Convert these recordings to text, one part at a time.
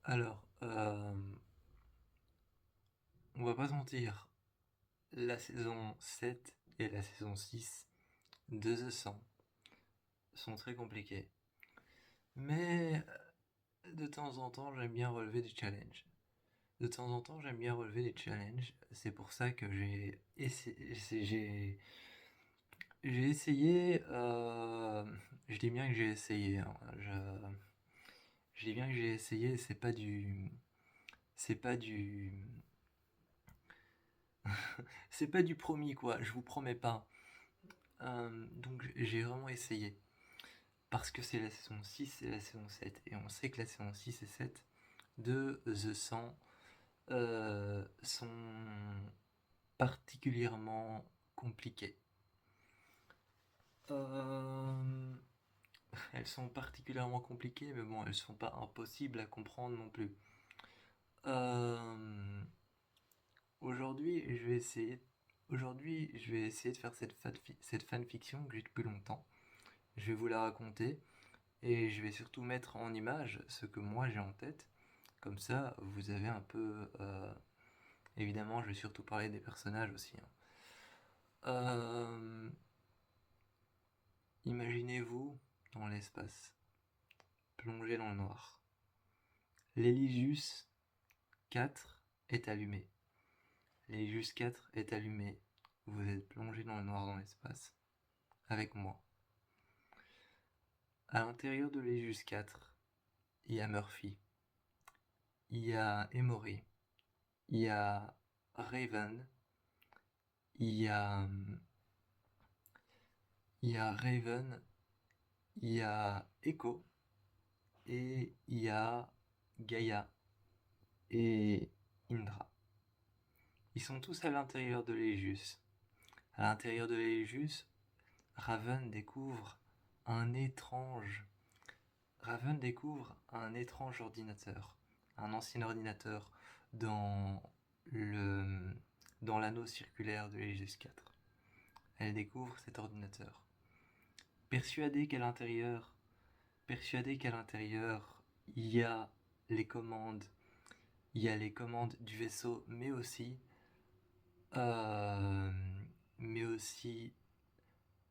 Alors, on va pas se mentir, la saison 7 et la saison 6 de The 100 sont très compliquées. Mais de temps en temps, j'aime bien relever des challenges. De temps en temps, j'aime bien relever des challenges. C'est pour ça que j'ai essayé. Je dis bien que j'ai essayé, hein. Je dis bien que j'ai essayé. C'est pas du, c'est pas du promis quoi. Je vous promets pas. Donc j'ai vraiment essayé. Parce que c'est la saison 6 et la saison 7. Et on sait que la saison 6 et 7 de The 100 sont particulièrement compliquées. Euh, Elles sont particulièrement compliquées, mais bon, elles sont pas impossibles à comprendre non plus. Euh, aujourd'hui, je vais essayer. Aujourd'hui, je vais essayer de faire cette fanfiction que j'ai depuis longtemps. Je vais vous la raconter et je vais surtout mettre en image ce que moi j'ai en tête. Comme ça, vous avez un peu. Évidemment, je vais surtout parler des personnages aussi, hein. Euh, Imaginez-vous dans l'espace, plongé dans le noir. L'Elysius 4 est allumé. L'Elysius 4 est allumé. Vous êtes plongé dans le noir dans l'espace, avec moi. À l'intérieur de l'Elysius 4, il y a Murphy, il y a Emory, il y a Raven, il y a, il y a Raven, il y a Echo, et il y a Gaïa et Indra. Ils sont tous à l'intérieur de l'Elysius. À l'intérieur de l'Elysius, Raven découvre un étrange... Raven découvre un étrange ordinateur. Un ancien ordinateur dans le dans l'anneau circulaire de l'Elysius 4. Elle découvre cet ordinateur. Persuadée qu'à l'intérieur, persuadée qu'à l'intérieur, il y a les commandes, il y a les commandes du vaisseau, euh, mais aussi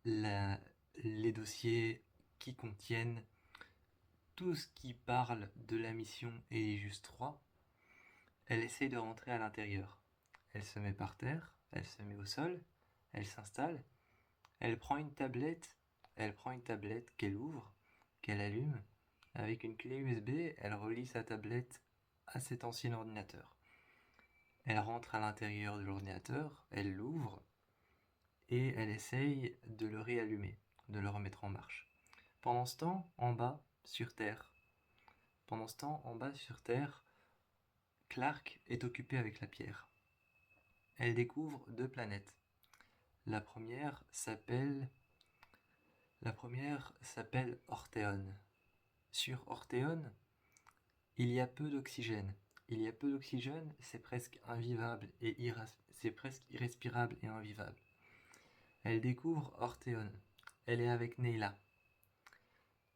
la- les dossiers qui contiennent tout ce qui parle de la mission Eligius 3. Elle essaye de rentrer à l'intérieur. Elle se met par terre, elle se met au sol, elle s'installe, elle prend une tablette qu'elle ouvre, qu'elle allume. Avec une clé USB, elle relie sa tablette à cet ancien ordinateur. Elle rentre à l'intérieur de l'ordinateur, elle l'ouvre et elle essaye de le réallumer, de le remettre en marche. Pendant ce temps, en bas, sur Terre, pendant ce temps, en bas sur Terre, Clark est occupé avec la pierre. Elle découvre deux planètes. La première s'appelle la première s'appelle Orthéon. Sur Orthéon, il y a peu d'oxygène. Il y a peu d'oxygène, c'est presque invivable et c'est presque irrespirable et invivable. Elle découvre Orthéon. Elle est avec Neyla.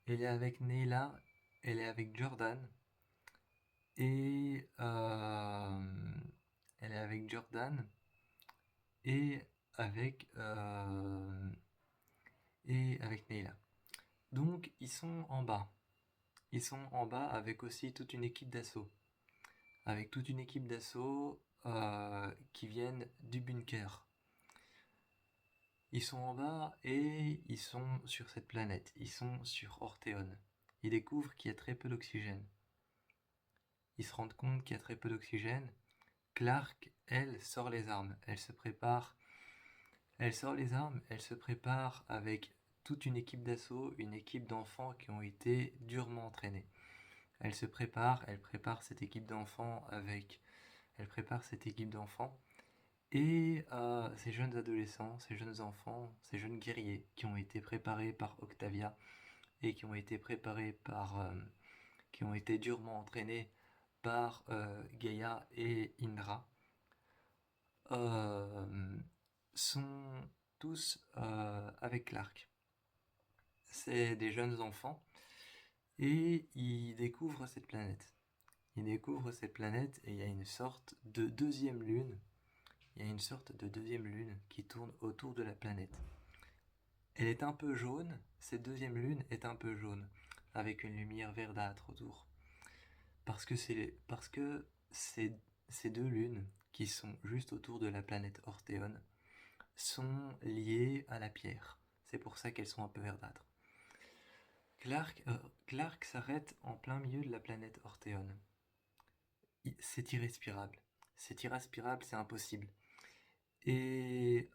Elle est avec Neyla, elle est avec Jordan et elle est avec Jordan et avec euh, et avec Neyla. Donc ils sont en bas. Ils sont en bas avec aussi toute une équipe d'assaut. Avec toute une équipe d'assaut qui viennent du bunker. Ils sont en bas et ils sont sur cette planète. Ils sont sur Orthéon. Ils découvrent qu'il y a très peu d'oxygène. Ils se rendent compte qu'il y a très peu d'oxygène. Clark, elle, sort les armes. Elle se prépare. Elle sort les armes. Elle se prépare avec toute une équipe d'assaut, une équipe d'enfants qui ont été durement entraînés. Elle prépare cette équipe d'enfants elle prépare cette équipe d'enfants et ces jeunes adolescents, ces jeunes enfants, ces jeunes guerriers qui ont été préparés par Octavia et qui ont été durement entraînés par Gaïa et Indra, euh, sont tous avec Clark. C'est des jeunes enfants et ils découvrent cette planète. Il découvre cette planète et il y a une sorte de deuxième lune. Il y a une sorte de deuxième lune qui tourne autour de la planète. Elle est un peu jaune, cette deuxième lune est un peu jaune, avec une lumière verdâtre autour. Parce que ces deux lunes qui sont juste autour de la planète Orthéon sont liées à la pierre. C'est pour ça qu'elles sont un peu verdâtres. Clark s'arrête en plein milieu de la planète Orthéon. C'est irrespirable. C'est irrespirable, c'est impossible. Et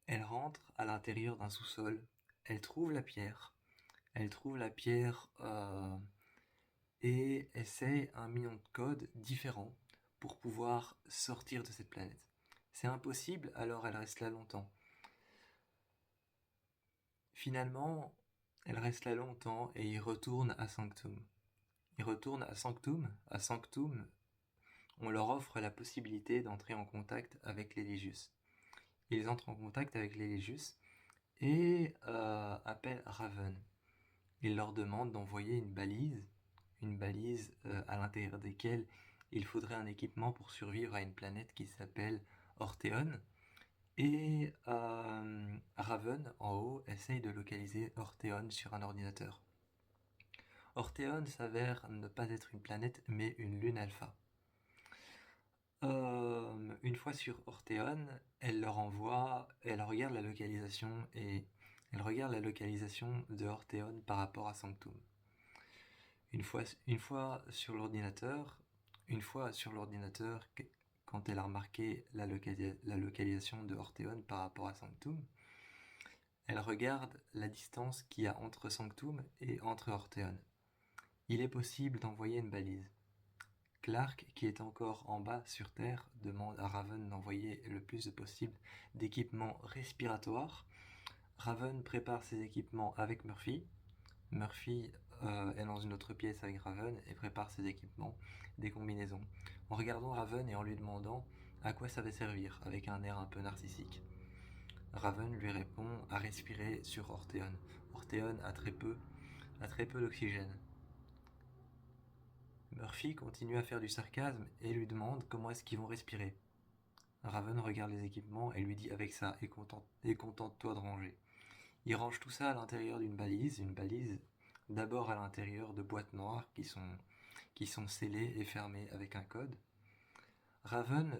elle rentre à l'intérieur d'un sous-sol. Elle trouve la pierre. Elle trouve la pierre et essaie un million de codes différents pour pouvoir sortir de cette planète. C'est impossible, alors elle reste là longtemps. Finalement, elle reste là longtemps et il retourne à Sanctum. Il retourne à Sanctum. À Sanctum, on leur offre la possibilité d'entrer en contact avec les Légius. Ils entrent en contact avec les Légius et appellent Raven. Ils leur demandent d'envoyer une balise à l'intérieur desquelles il faudrait un équipement pour survivre à une planète qui s'appelle Orthéon. Et Raven, en haut, essaye de localiser Orthéon sur un ordinateur. Orthéon s'avère ne pas être une planète, mais une lune alpha. Une fois sur Orthéon, elle regarde la localisation et elle regarde la localisation de Orthéon par rapport à Sanctum. Une fois sur l'ordinateur, quand elle a remarqué la localisation de Orthéon par rapport à Sanctum, elle regarde la distance qu'il y a entre Sanctum et entre Orthéon. Il est possible d'envoyer une balise. Clark, qui est encore en bas sur Terre, demande à Raven d'envoyer le plus possible d'équipements respiratoires. Raven prépare ses équipements avec Murphy. Murphy est dans une autre pièce avec Raven et prépare ses équipements, des combinaisons. En regardant Raven et en lui demandant à quoi ça va servir, avec un air un peu narcissique. Raven lui répond à respirer sur Orthéon. Orthéon a très peu d'oxygène. Murphy continue à faire du sarcasme et lui demande comment est-ce qu'ils vont respirer. Raven regarde les équipements et lui dit avec ça, et contente-toi de ranger. Il range tout ça à l'intérieur d'une balise, d'abord à l'intérieur de boîtes noires qui sont scellées et fermées avec un code. Raven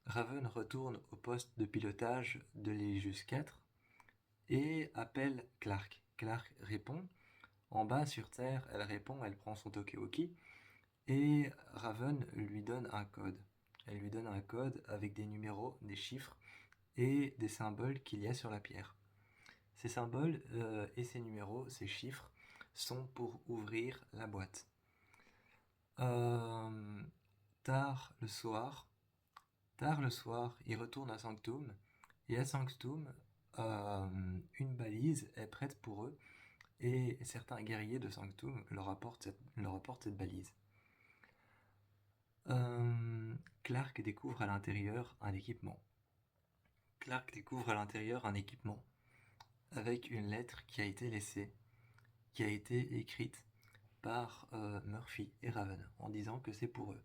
retourne au poste de pilotage de l'Hélios 4 et appelle Clark. Clark répond. En bas sur Terre, elle répond, elle prend son talkie-walkie et Raven lui donne un code. Elle lui donne un code avec des numéros, des chiffres et des symboles qu'il y a sur la pierre. Ces symboles et ces numéros, ces chiffres, sont pour ouvrir la boîte. Tard le soir, il retourne à Sanctum, et à Sanctum, une balise est prête pour eux, et certains guerriers de Sanctum leur apportent cette balise. Clark découvre à l'intérieur un équipement. Avec une lettre qui a été écrite par Murphy et Raven, en disant que c'est pour eux.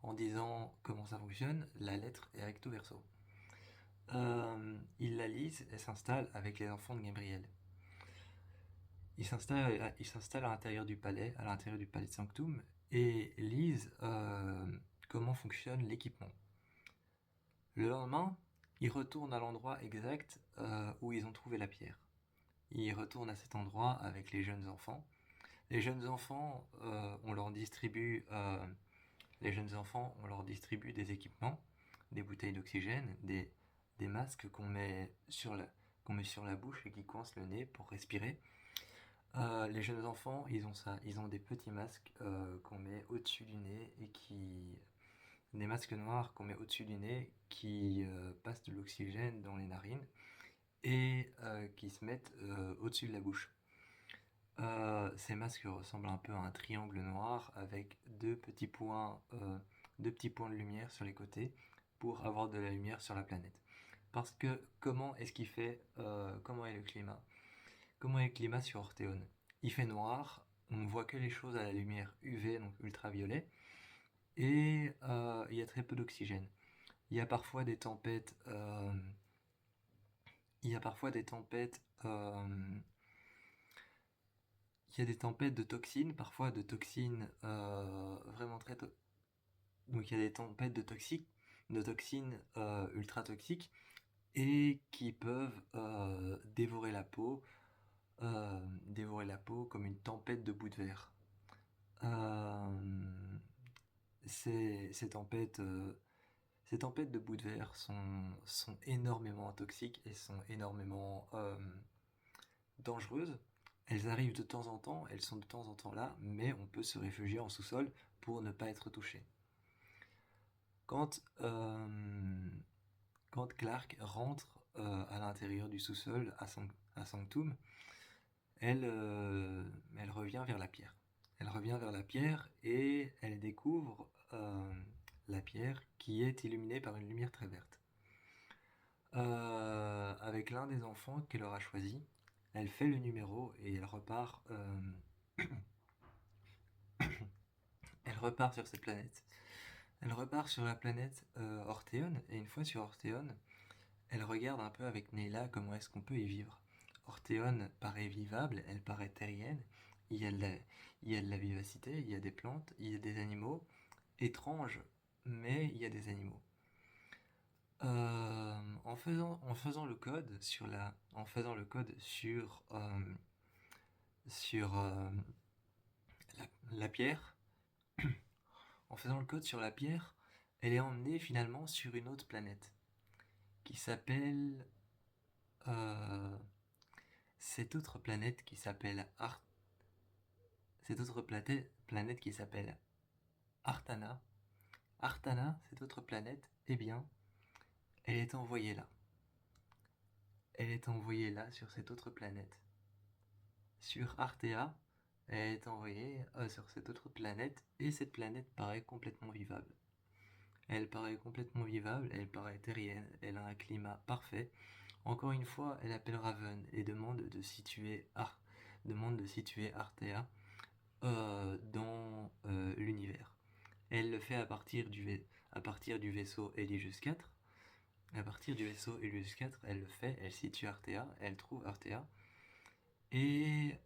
En disant comment ça fonctionne, la lettre est recto verso. Ils la lisent et s'installent avec les enfants de Gabriel. Ils s'installent à l'intérieur du palais de Sanctum, et lisent comment fonctionne l'équipement. Le lendemain, ils retournent à l'endroit exact où ils ont trouvé la pierre. Ils retournent à cet endroit avec les jeunes enfants. Les jeunes enfants, on leur distribue des équipements, des bouteilles d'oxygène, des masques qu'on met sur la bouche et qui coincent le nez pour respirer. Les jeunes enfants, ils ont ça. Ils ont des petits masques qu'on met au-dessus du nez des masques noirs qu'on met au-dessus du nez qui passent de l'oxygène dans les narines et qui se mettent au-dessus de la bouche. Ces masques ressemblent un peu à un triangle noir avec deux petits points de lumière sur les côtés pour avoir de la lumière sur la planète. Parce que comment est le climat sur Orthéon? Il fait noir, on ne voit que les choses à la lumière UV, donc ultraviolet, et il y a très peu d'oxygène. Il y a parfois des tempêtes, il y a parfois des tempêtes, il y a des tempêtes de toxines, parfois de toxines vraiment donc il y a des tempêtes de toxines ultra toxiques et qui peuvent dévorer la peau comme une tempête de bouts de verre. Euh, ces tempêtes, ces tempêtes de bouts de verre sont énormément toxiques et sont énormément dangereuses. Elles arrivent de temps en temps, elles sont de temps en temps là, mais on peut se réfugier en sous-sol pour ne pas être touché. Quand, quand Clark rentre à l'intérieur du sous-sol à Sanctum, elle revient vers la pierre. Elle revient vers la pierre et elle découvre la pierre qui est illuminée par une lumière très verte. Avec l'un des enfants qu'elle aura choisi, elle fait le numéro et elle repart, elle repart sur cette planète. Elle repart sur la planète Orthéon et une fois sur Orthéon, elle regarde un peu avec Neyla comment est-ce qu'on peut y vivre. Orthéon paraît vivable, elle paraît terrienne, il y a de la vivacité, il y a des plantes, il y a des animaux, étranges, mais il y a des animaux. En faisant le code sur la pierre, en faisant le code sur la pierre, elle est emmenée finalement sur une autre planète qui s'appelle cette autre planète qui s'appelle Artana. Artana, cette autre planète, eh bien, elle est envoyée là. Elle est envoyée là, sur cette autre planète. Sur Artea, elle est envoyée sur cette autre planète, et cette planète paraît complètement vivable. Elle paraît complètement vivable, elle paraît terrienne, elle a un climat parfait. Encore une fois, elle appelle Raven et demande de situer Artea dans l'univers. Elle le fait à partir du vaisseau Eligius 4. À partir du vaisseau Eligius 4, elle le fait, elle situe Artea, elle trouve Artea. Et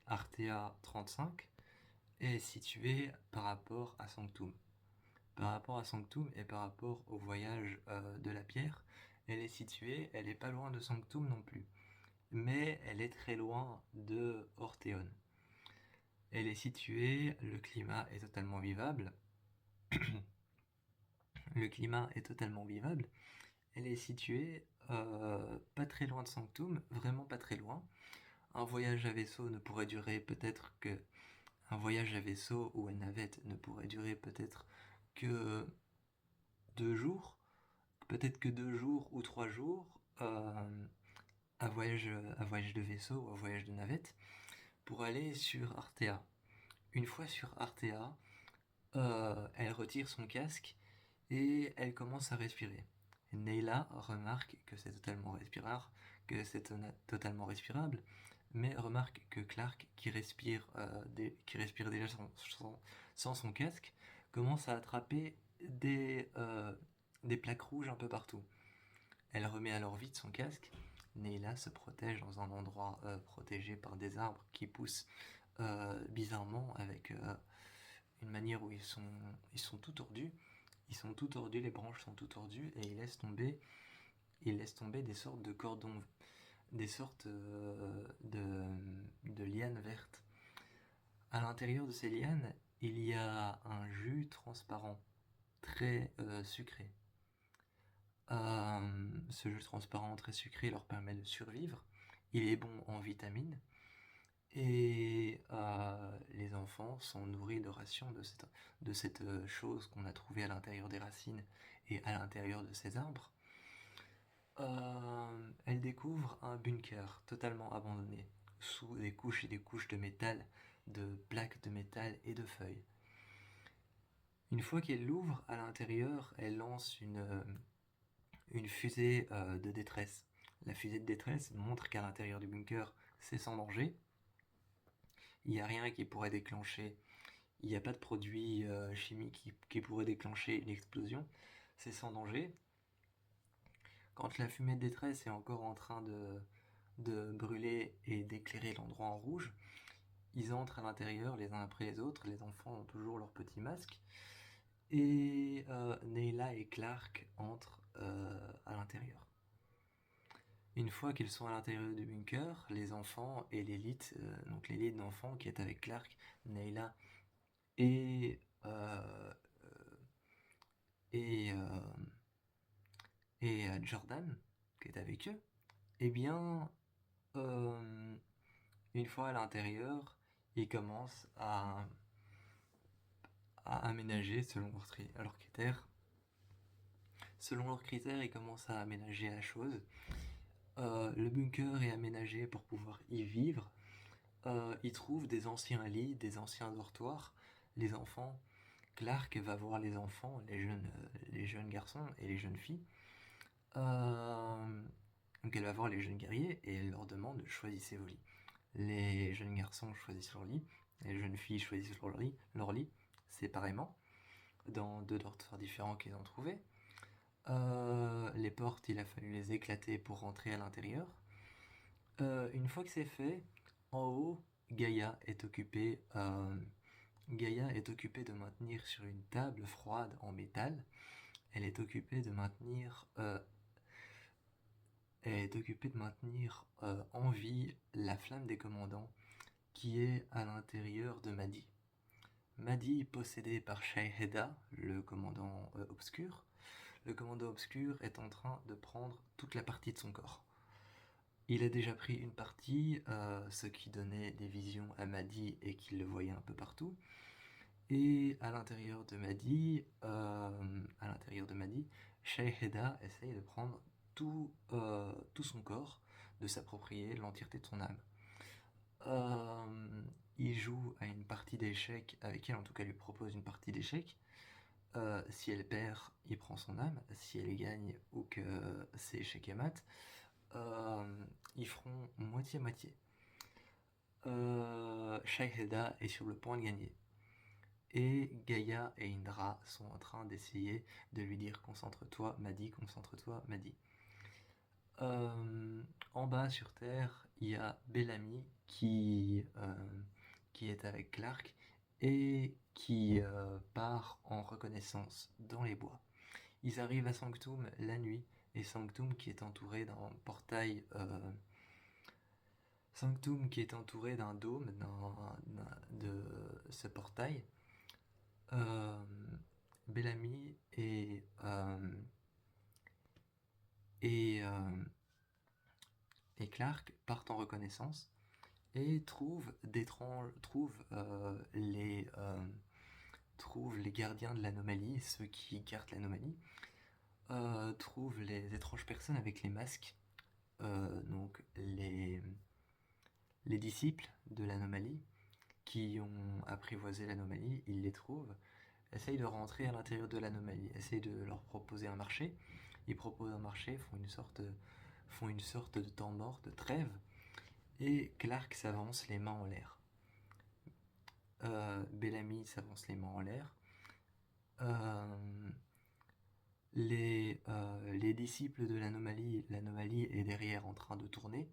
Artea 35 est située par rapport à Sanctum. Par rapport à Sanctum et par rapport au voyage de la pierre, elle est située, elle est pas loin de Sanctum non plus. Mais elle est très loin de Orthéon. Elle est située, le climat est totalement vivable. Le climat est totalement vivable. Elle est située pas très loin de Sanctum, vraiment pas très loin. Un voyage à vaisseau ne pourrait durer peut-être que... Un voyage à vaisseau ou à navette ne pourrait durer peut-être que 2 jours. Peut-être que 2 jours ou 3 jours. Un voyage de vaisseau ou un voyage de navette pour aller sur Artea. Une fois sur Artea, elle retire son casque et elle commence à respirer. Neyla remarque que c'est totalement respirable, mais remarque que Clark, qui respire déjà sans son casque, commence à attraper des plaques rouges un peu partout. Elle remet alors vite son casque. Neyla se protège dans un endroit protégé par des arbres qui poussent bizarrement avec une manière où ils sont tout tordus. Ils sont tout tordus, les branches sont tout tordues et ils laissent tomber des sortes de cordons, des sortes de lianes vertes. À l'intérieur de ces lianes, il y a un jus transparent, très sucré. Ce jus transparent très sucré leur permet de survivre. Il est bon en vitamines. Et les enfants sont nourris de rations de cette chose qu'on a trouvée à l'intérieur des racines et à l'intérieur de ces arbres. Elle découvre un bunker totalement abandonné, sous des couches et des couches de métal, de plaques de métal et de feuilles. Une fois qu'elle l'ouvre, à l'intérieur, elle lance une fusée de détresse. La fusée de détresse montre qu'à l'intérieur du bunker, c'est sans danger. il n'y a rien qui pourrait déclencher, il n'y a pas de produit chimique qui pourrait déclencher une explosion, c'est sans danger. Quand la fumée de détresse est encore en train de brûler et d'éclairer l'endroit en rouge, ils entrent à l'intérieur les uns après les autres, les enfants ont toujours leur petit masque, et Neyla et Clark entrent à l'intérieur. Une fois qu'ils sont à l'intérieur du bunker, les enfants et l'élite, donc l'élite d'enfants qui est avec Clark, Neyla et et, Jordan, qui est avec eux, eh bien, une fois à l'intérieur, ils commencent à aménager selon leurs critères. Selon leurs critères, ils commencent à aménager la chose. Le bunker est aménagé pour pouvoir y vivre. Ils trouvent des anciens lits, des anciens dortoirs. Les enfants, Clark va voir les enfants, les jeunes garçons et les jeunes filles. Donc elle va voir les jeunes guerriers et elle leur demande choisissez vos lits. Les jeunes garçons choisissent leur lit, les jeunes filles choisissent leur lit séparément, dans 2 dortoirs différents qu'ils ont trouvés. Les portes, il a fallu les éclater pour rentrer à l'intérieur. Une fois que c'est fait, en haut, Gaïa est occupée de maintenir sur une table froide en métal. Elle est occupée de maintenir en vie la flamme des commandants qui est à l'intérieur de Mahdi. Mahdi, possédé par Shaeheda, le commandant obscur. Le commandant obscur est en train de prendre toute la partie de son corps. Il a déjà pris une partie, ce qui donnait des visions à Mahdi et qu'il le voyait un peu partout. Et à l'intérieur de Mahdi, Shaeheda essaye de prendre tout son corps, de s'approprier l'entièreté de son âme. Il joue à une partie d'échecs avec elle, en tout cas lui propose une partie d'échecs. Si elle perd, il prend son âme. Si elle gagne ou que c'est échec et mat, ils feront moitié-moitié. Shaeheda est sur le point de gagner. Et Gaïa et Indra sont en train d'essayer de lui dire concentre-toi, Mahdi, concentre-toi, Mahdi. En bas sur Terre, il y a Bellamy qui est avec Clark et qui part en reconnaissance dans les bois. Ils arrivent à Sanctum la nuit et Sanctum qui est entouré d'un portail, Sanctum qui est entouré d'un dôme de ce portail. Bellamy et Clark partent en reconnaissance et trouvent les gardiens de l'anomalie, ceux qui gardent l'anomalie, trouvent les étranges personnes avec les masques, donc les disciples de l'anomalie qui ont apprivoisé l'anomalie, ils les trouvent, essayent de rentrer à l'intérieur de l'anomalie, essayent de leur proposer un marché. Ils proposent un marché, font une sorte de temps mort, de trêve, et Clark s'avance les mains en l'air. Bellamy s'avance les mains en l'air. Les disciples de l'anomalie est derrière en train de tourner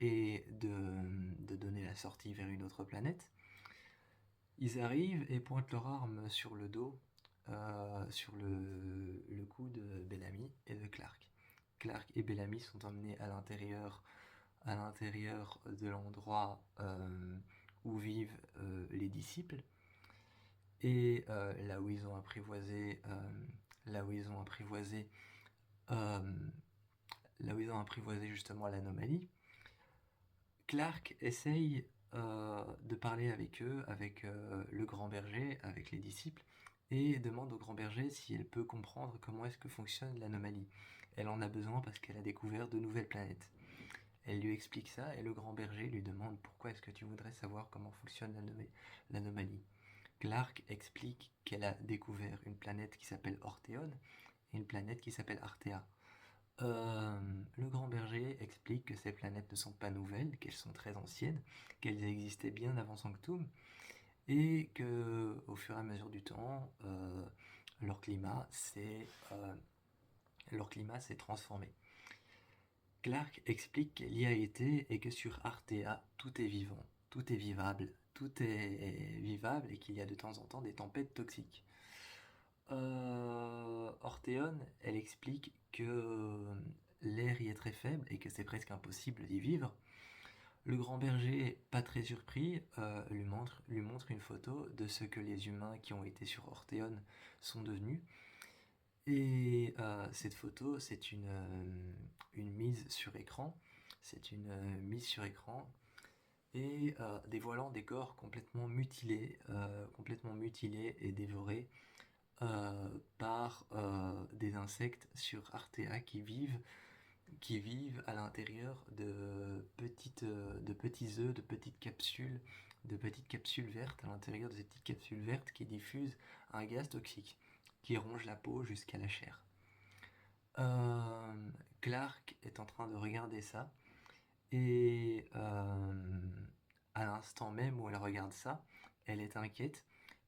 et de donner la sortie vers une autre planète. Ils arrivent et pointent leur arme sur le dos, sur le cou de Bellamy et de Clark. Clark et Bellamy sont emmenés à l'intérieur de l'endroit où vivent les disciples et là où ils ont apprivoisé justement l'anomalie. Clark essaye de parler avec eux, avec le grand berger, avec les disciples, et demande au grand berger si elle peut comprendre comment est-ce que fonctionne l'anomalie. Elle en a besoin parce qu'elle a découvert de nouvelles planètes. Elle lui explique ça et le grand berger lui demande pourquoi est-ce que tu voudrais savoir comment fonctionne l'anomalie. Clark explique qu'elle a découvert une planète qui s'appelle Orthéon et une planète qui s'appelle Artea. Le grand berger explique que ces planètes ne sont pas nouvelles, qu'elles sont très anciennes, qu'elles existaient bien avant Sanctum, et que au fur et à mesure du temps, leur climat s'est transformé. Clark explique qu'elle y a été et que sur Artea, tout est vivant, tout est vivable, et qu'il y a de temps en temps des tempêtes toxiques. Orthéon, elle explique que l'air y est très faible et que c'est presque impossible d'y vivre. Le grand berger, pas très surpris, lui montre une photo de ce que les humains qui ont été sur Orthéon sont devenus. Et cette photo, c'est une mise sur écran. C'est une mise sur écran et dévoilant des corps complètement mutilés et dévorés par des insectes sur Artea qui vivent à l'intérieur de petits œufs, de petites capsules vertes, à l'intérieur de ces petites capsules vertes qui diffusent un gaz toxique qui ronge la peau jusqu'à la chair. Clark est en train de regarder ça et à l'instant même où elle regarde ça, elle est inquiète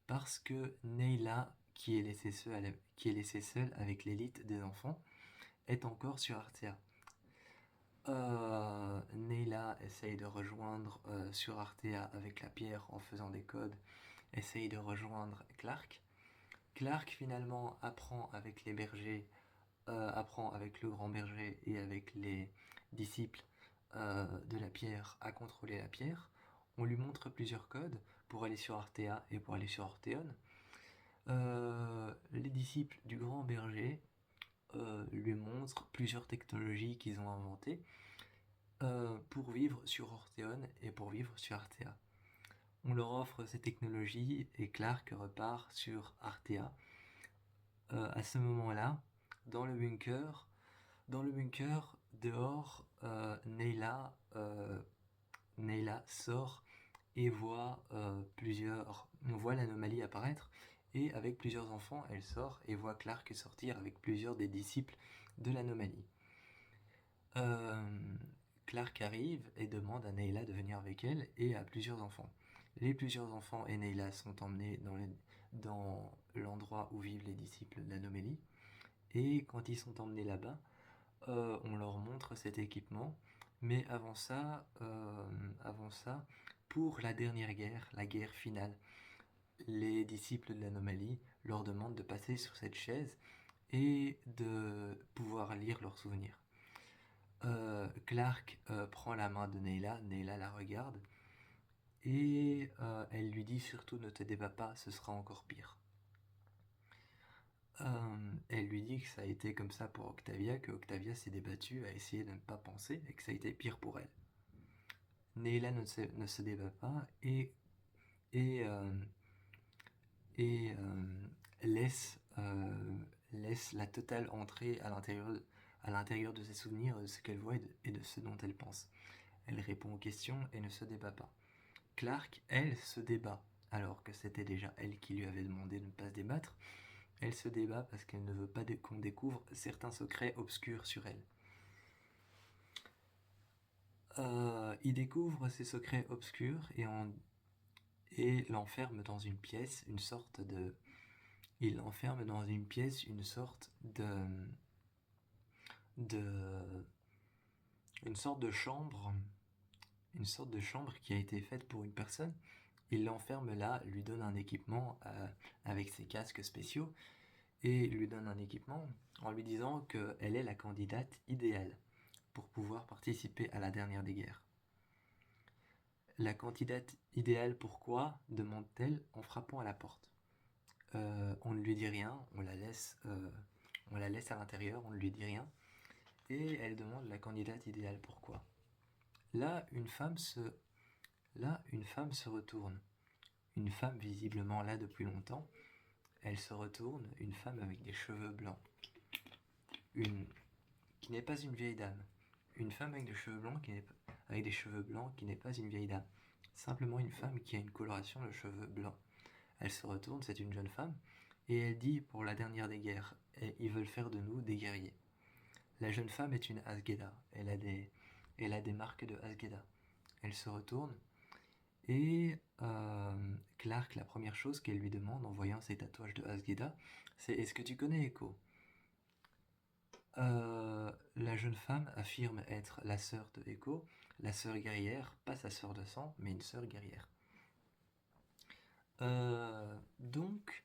parce que Neyla, qui est laissée seule avec l'élite des enfants, est encore sur Artea. Neyla essaye de rejoindre sur Artea avec la pierre en faisant des codes, essaye de rejoindre Clark. Clark finalement apprend avec les bergers, apprend avec le grand berger et avec les disciples de la pierre à contrôler la pierre. On lui montre plusieurs codes pour aller sur Artea et pour aller sur Orthéon. Les disciples du grand berger lui montrent plusieurs technologies qu'ils ont inventées pour vivre sur Orthéon et pour vivre sur Artea. On leur offre ces technologies et Clark repart sur Artea. À ce moment-là, dans le bunker, dehors, Neyla sort et on voit l'anomalie apparaître, et avec plusieurs enfants, elle sort et voit Clark sortir avec plusieurs des disciples de l'anomalie. Clark arrive et demande à Neyla de venir avec elle et à plusieurs enfants. Les plusieurs enfants et Neyla sont emmenés dans l'endroit où vivent les disciples de l'anomalie, et quand ils sont emmenés là-bas, on leur montre cet équipement. Mais avant ça, pour la dernière guerre, la guerre finale, les disciples de l'anomalie leur demandent de passer sur cette chaise et de pouvoir lire leurs souvenirs. Clark prend la main de Neyla la regarde, et elle lui dit surtout ne te débats pas, ce sera encore pire. Elle lui dit que ça a été comme ça pour Octavia, que Octavia s'est débattue à essayer de ne pas penser et que ça a été pire pour elle. Neyla ne se débat pas et laisse la totale entrée à l'intérieur de ses souvenirs, de ce qu'elle voit et de ce dont elle pense. Elle répond aux questions et ne se débat pas. Clark, elle, se débat, alors que c'était déjà elle qui lui avait demandé de ne pas se débattre. Elle se débat parce qu'elle ne veut pas qu'on découvre certains secrets obscurs sur elle. Il découvre ces secrets obscurs et l'enferme dans une pièce, une sorte de chambre, qui a été faite pour une personne. Il l'enferme là, lui donne un équipement avec ses casques spéciaux, et lui donne un équipement en lui disant qu'elle est la candidate idéale pour pouvoir participer à la dernière des guerres. La candidate idéale, pourquoi ? Demande-t-elle en frappant à la porte. On ne lui dit rien, on la laisse à l'intérieur, on ne lui dit rien, et elle demande la candidate idéale, pourquoi ? Là, une femme se retourne. Une femme visiblement là depuis longtemps. Elle se retourne, une femme avec des cheveux blancs. Qui n'est pas une vieille dame. Une femme avec des cheveux blancs qui n'est pas une vieille dame. Simplement une femme qui a une coloration de cheveux blancs. Elle se retourne, c'est une jeune femme, et elle dit pour la dernière des guerres, ils veulent faire de nous des guerriers. La jeune femme est une Asgeda. Elle a des marques de Asgeda. Elle se retourne et Clark, la première chose qu'elle lui demande en voyant ses tatouages de Asgeda, c'est est-ce que tu connais Echo? La jeune femme affirme être la sœur de Echo, la sœur guerrière, pas sa sœur de sang, mais une sœur guerrière. Donc,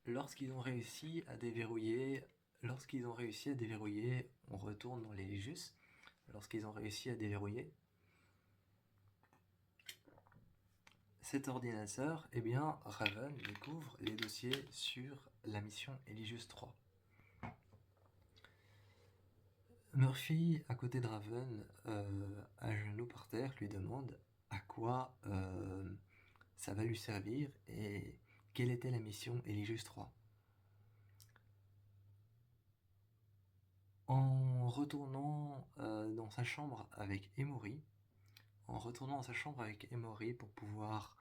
lorsqu'ils ont réussi à déverrouiller, on retourne dans les Légius. Lorsqu'ils ont réussi à déverrouiller cet ordinateur, eh bien, Raven découvre les dossiers sur la mission Eligius 3. Murphy, à côté de Raven, à genoux par terre, lui demande à quoi ça va lui servir et quelle était la mission Eligius 3. En retournant dans sa chambre avec Emory, pour pouvoir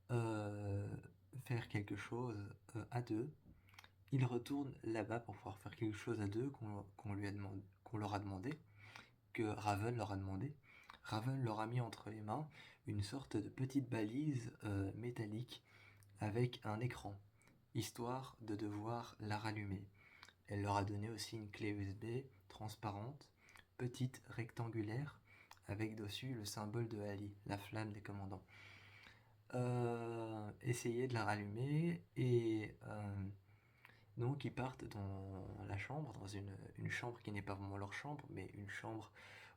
faire quelque chose à deux, il retourne là-bas pour pouvoir faire quelque chose à deux qu'on leur a demandé, que Raven leur a demandé. Raven leur a mis entre les mains une sorte de petite balise métallique avec un écran, histoire de devoir la rallumer. Elle leur a donné aussi une clé USB transparente, petite, rectangulaire, avec dessus le symbole de Ali, la flamme des commandants. Essayer de la rallumer et donc ils partent dans la chambre, dans une chambre qui n'est pas vraiment leur chambre, mais une chambre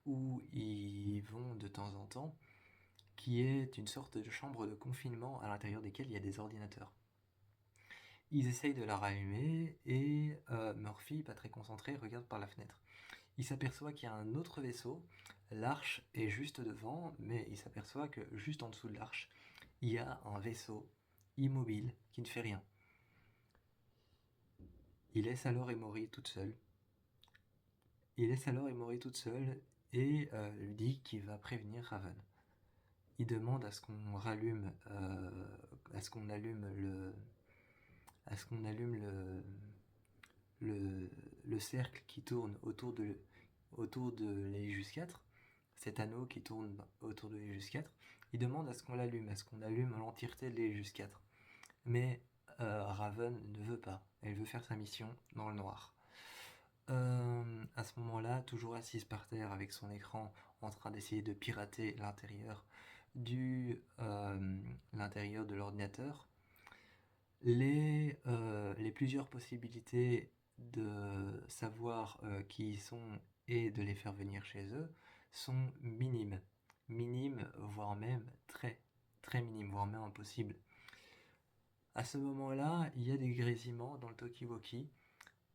où ils vont de temps en temps, qui est une sorte de chambre de confinement à l'intérieur desquelles il y a des ordinateurs. Ils essayent de la rallumer et Murphy, pas très concentré, regarde par la fenêtre. Il s'aperçoit qu'il y a un autre vaisseau, l'arche est juste devant, mais il s'aperçoit que juste en dessous de l'arche, il y a un vaisseau immobile qui ne fait rien. Il laisse alors Emory toute seule. Et lui dit qu'il va prévenir Raven. Il demande à ce qu'on rallume, à ce qu'on allume le cercle qui tourne autour de l'Eligius 4, cet anneau qui tourne autour de l'Eligius 4. Il demande à ce qu'on allume l'entièreté de l'Eligius 4. Mais Raven ne veut pas. Elle veut faire sa mission dans le noir. À ce moment-là, toujours assise par terre avec son écran en train d'essayer de pirater l'intérieur de l'ordinateur, les plusieurs possibilités de savoir qui ils sont et de les faire venir chez eux sont minimes, voire même très très minimes, voire même impossibles. À ce moment-là, il y a des grésillements dans le Talkie-Walkie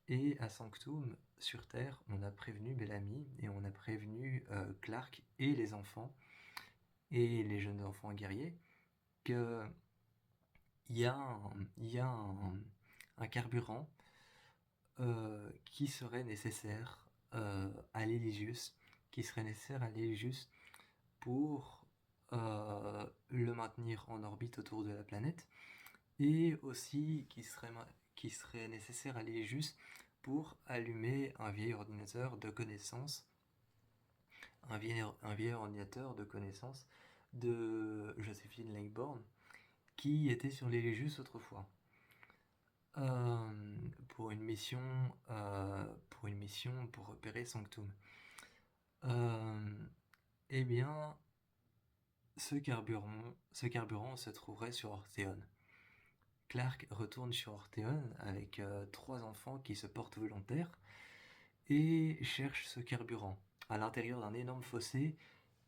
et à Sanctum, sur Terre, on a prévenu Bellamy et on a prévenu Clark et les enfants et les jeunes enfants guerriers que il y a un carburant qui serait nécessaire à l'Eligius, pour le maintenir en orbite autour de la planète, et aussi qui serait nécessaire à l'Eligius pour allumer un vieil ordinateur de connaissance, de Joséphine Langborn, qui était sur l'Eligius autrefois. Pour une mission pour repérer Sanctum. Eh bien, ce carburant se trouverait sur Orthéon. Clark retourne sur Orthéon avec 3 enfants qui se portent volontaires et cherche ce carburant. À l'intérieur d'un énorme fossé,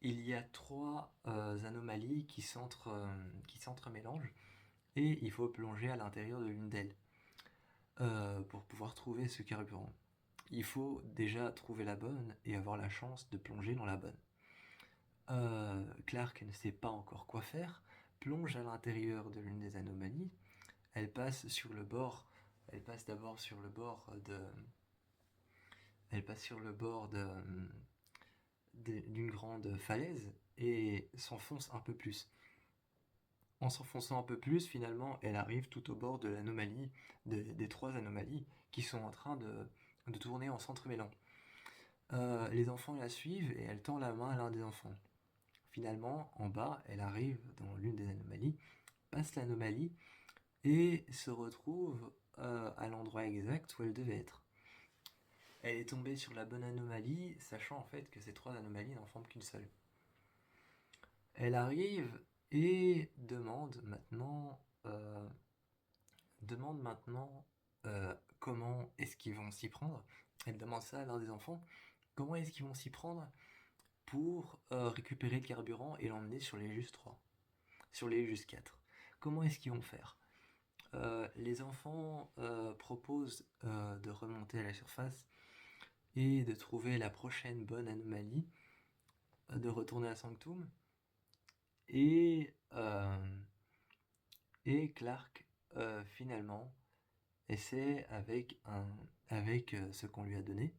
il y a 3 anomalies qui s'entremélangent et il faut plonger à l'intérieur de l'une d'elles pour pouvoir trouver ce carburant. Il faut déjà trouver la bonne et avoir la chance de plonger dans la bonne. Clark ne sait pas encore quoi faire, plonge à l'intérieur de l'une des anomalies. Elle passe d'abord sur le bord d'une grande falaise et s'enfonce un peu plus. En s'enfonçant un peu plus, finalement, elle arrive tout au bord de l'anomalie, des 3 anomalies qui sont en train de tourner en s'entremêlant. Les enfants la suivent et elle tend la main à l'un des enfants. Finalement, en bas, elle arrive dans l'une des anomalies, passe l'anomalie et se retrouve à l'endroit exact où elle devait être. Elle est tombée sur la bonne anomalie, sachant en fait que ces 3 anomalies n'en forment qu'une seule. Elle arrive et demande maintenant comment est-ce qu'ils vont s'y prendre. Elle demande ça à l'un des enfants. Comment est-ce qu'ils vont s'y prendre pour récupérer le carburant et l'emmener sur les Just 3, sur les Just 4. Comment est-ce qu'ils vont faire? Les enfants proposent de remonter à la surface et de trouver la prochaine bonne anomalie, de retourner à Sanctum. Et Clark, finalement, essaie avec ce qu'on lui a donné.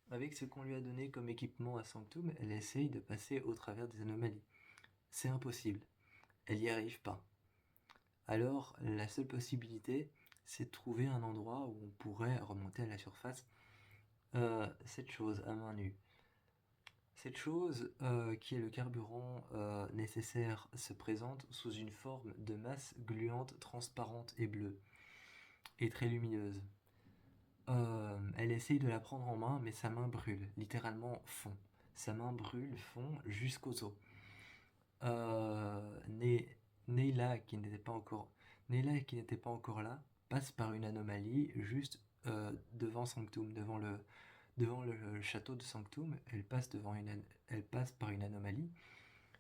Avec ce qu'on lui a donné comme équipement à Sanctum, elle essaye de passer au travers des anomalies. C'est impossible. Elle n'y arrive pas. Alors, la seule possibilité, c'est de trouver un endroit où on pourrait remonter à la surface cette chose à main nue. Cette chose, qui est le carburant nécessaire, se présente sous une forme de masse gluante, transparente et bleue, et très lumineuse. Elle essaye de la prendre en main, mais sa main brûle, littéralement fond. Sa main brûle, fond jusqu'aux os. Neyla, qui n'était pas encore là, passe par une anomalie juste devant Sanctum, devant le château de Sanctum. Elle passe par une anomalie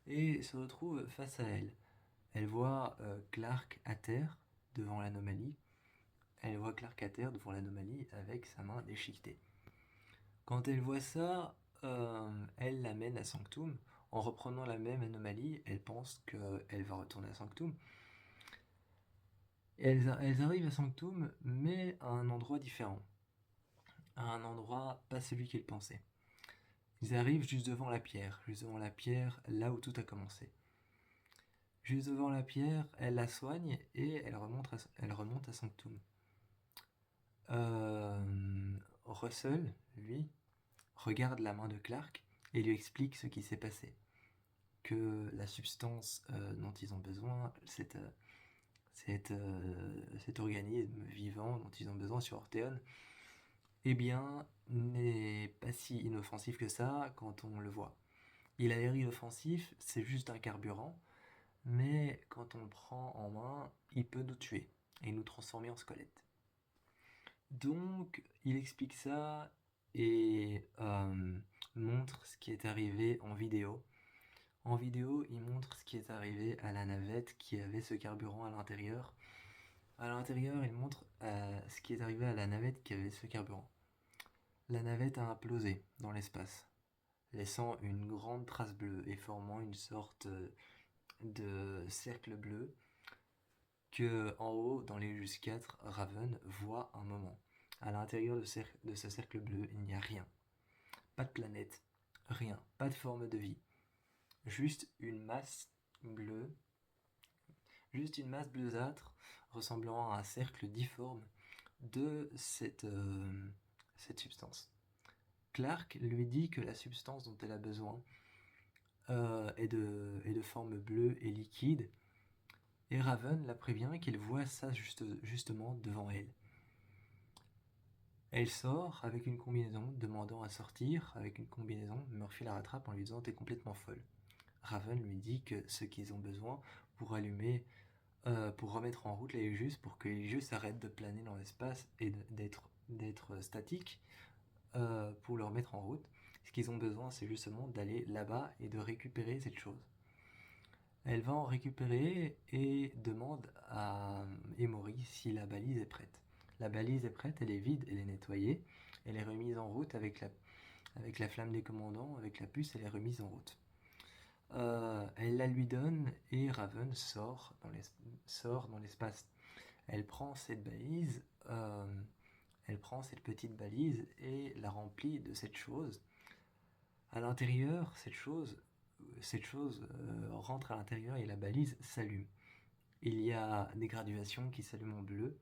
et se retrouve face à elle. Elle voit Clark à terre devant l'anomalie. Avec sa main déchiquetée. Quand elle voit ça, elle l'amène à Sanctum. En reprenant la même anomalie, elle pense qu'elle va retourner à Sanctum. Elles arrivent à Sanctum, mais à un endroit différent. À un endroit pas celui qu'elles pensaient. Ils arrivent juste devant la pierre, là où tout a commencé. Juste devant la pierre, elle la soigne et elle remonte à Sanctum. Russell, lui, regarde la main de Clark et lui explique ce qui s'est passé. Que la substance dont ils ont besoin, cet organisme vivant dont ils ont besoin sur Orthéon, eh bien, n'est pas si inoffensif que ça quand on le voit. Il a l'air inoffensif, c'est juste un carburant, mais quand on le prend en main, il peut nous tuer et nous transformer en squelette. Donc, il explique ça et montre ce qui est arrivé en vidéo. En vidéo, il montre ce qui est arrivé à la navette qui avait ce carburant à l'intérieur. À l'intérieur, il montre ce qui est arrivé à la navette qui avait ce carburant. La navette a implosé dans l'espace, laissant une grande trace bleue et formant une sorte de cercle bleu que, en haut, dans les Just 4, Raven voit un moment. À l'intérieur de ce cercle bleu, il n'y a rien. Pas de planète, rien, pas de forme de vie. Juste une masse bleusâtre ressemblant à un cercle difforme de cette substance. Clark lui dit que la substance dont elle a besoin est de forme bleue et liquide, et Raven la prévient qu'il voit ça justement devant elle. Elle sort avec une combinaison, demandant à sortir avec une combinaison. Murphy la rattrape en lui disant « T'es complètement folle ». Raven lui dit que ce qu'ils ont besoin pour remettre en route les Just, pour que les Just arrêtent de planer dans l'espace et d'être statiques, pour le remettre en route. Ce qu'ils ont besoin, c'est justement d'aller là-bas et de récupérer cette chose. Elle va en récupérer et demande à Emory si la balise est prête. La balise est prête, elle est vide, elle est nettoyée, elle est remise en route avec la flamme des commandants, avec la puce, elle est remise en route. Elle la lui donne et Raven sort dans l'espace. Elle prend cette balise, elle prend cette petite balise et la remplit de cette chose. À l'intérieur, cette chose rentre à l'intérieur et la balise s'allume. Il y a des graduations qui s'allument en bleu,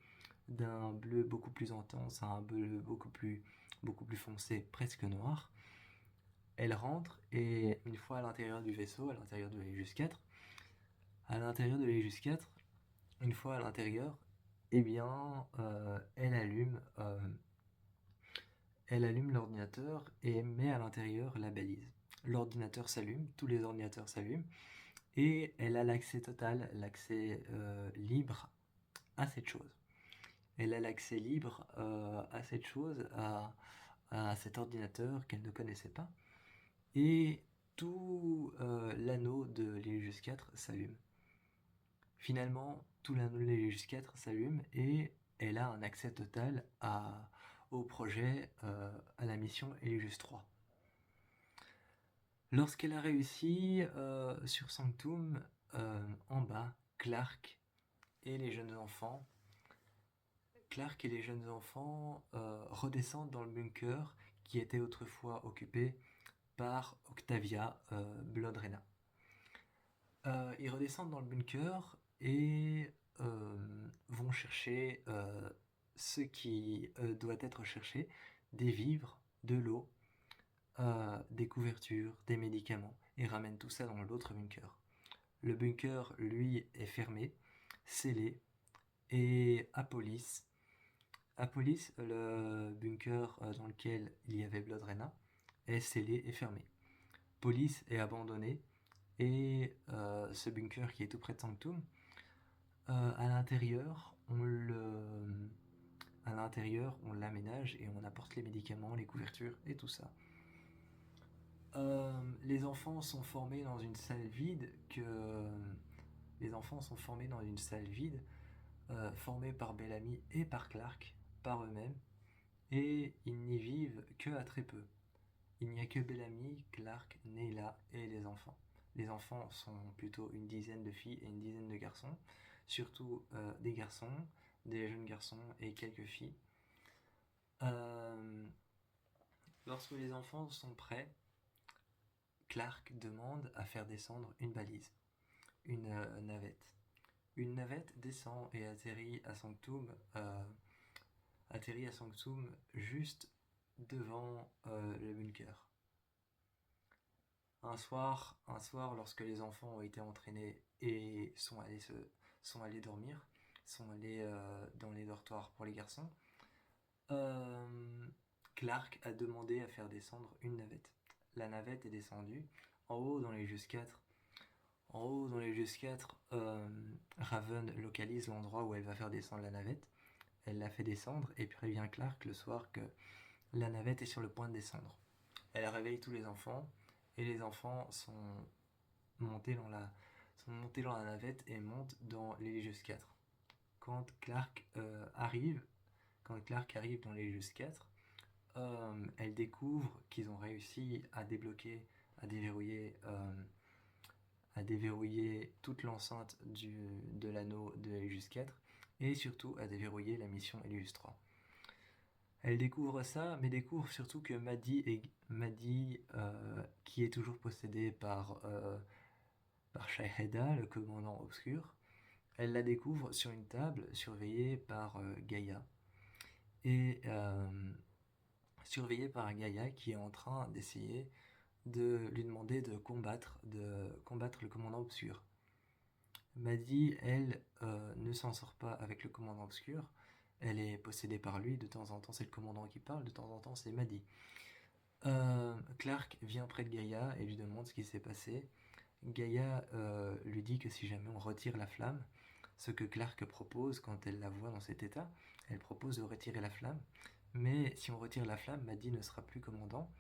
d'un bleu beaucoup plus intense à un bleu beaucoup plus beaucoup plus foncé, presque noir. Elle rentre et une fois à l'intérieur du vaisseau, à l'intérieur de l'Aegis 4, une fois à l'intérieur, eh bien, elle allume l'ordinateur et met à l'intérieur la balise. L'ordinateur s'allume, tous les ordinateurs s'allument, et elle a l'accès total, l'accès libre à cette chose. Elle a l'accès libre à cette chose, à cet ordinateur qu'elle ne connaissait pas, et tout l'anneau de l'Aegis 4 s'allume. Finalement, tout l'anneau de l'Aegis 4 s'allume et elle a un accès total au projet, à la mission Aegis 3. Lorsqu'elle a réussi sur Sanctum, en bas, Clark et les jeunes enfants redescendent dans le bunker qui était autrefois occupé par Octavia Bloodrena. Ils redescendent dans le bunker et vont chercher ce qui doit être cherché, des vivres, de l'eau, des couvertures, des médicaments, et ramènent tout ça dans l'autre bunker. Le bunker, lui, est fermé, scellé, et Apolis, le bunker dans lequel il y avait Bloodrena, est scellé et fermé. Polis est abandonné, et ce bunker qui est tout près de Sanctum, à l'intérieur, on l'aménage et on apporte les médicaments, les couvertures et tout ça. Les enfants sont formés dans une salle vide formée par Bellamy et par Clark, par eux-mêmes, et ils n'y vivent que à très peu. Il n'y a que Bellamy, Clark, Neyla et les enfants. Les enfants sont plutôt une dizaine de filles et une dizaine de garçons, surtout des garçons, des jeunes garçons et quelques filles. Lorsque les enfants sont prêts, Clark demande à faire descendre une balise, une navette. Une navette descend et atterrit à Sanctum juste devant le bunker. Un soir, lorsque les enfants ont été entraînés et sont allés dormir, sont allés dans les dortoirs pour les garçons, Clark a demandé à faire descendre une navette. La navette est descendue. En haut, dans les Just 4, Raven localise l'endroit où elle va faire descendre la navette. Elle la fait descendre et prévient Clark le soir que la navette est sur le point de descendre. Elle réveille tous les enfants et les enfants sont montés dans la navette et montent dans l'Aegis 4. Quand Clark arrive dans l'Aegis 4, elle découvre qu'ils ont réussi à déverrouiller toute l'enceinte de l'anneau de l'Aegis 4 et surtout à déverrouiller la mission Aegis 3. Elle découvre ça, mais découvre surtout que Maddie, qui est toujours possédée par Shaeheda, le commandant obscur, elle la découvre sur une table surveillée par Gaïa. Et qui est en train d'essayer de lui demander de combattre le commandant obscur. Maddie, elle, ne s'en sort pas avec le commandant obscur. Elle est possédée par lui. De temps en temps, c'est le commandant qui parle. De temps en temps, c'est Maddie. Clark vient près de Gaïa et lui demande ce qui s'est passé. Gaïa lui dit que si jamais on retire la flamme, ce que Clark propose quand elle la voit dans cet état, elle propose de retirer la flamme. Mais si on retire la flamme, Maddie ne sera plus commandant.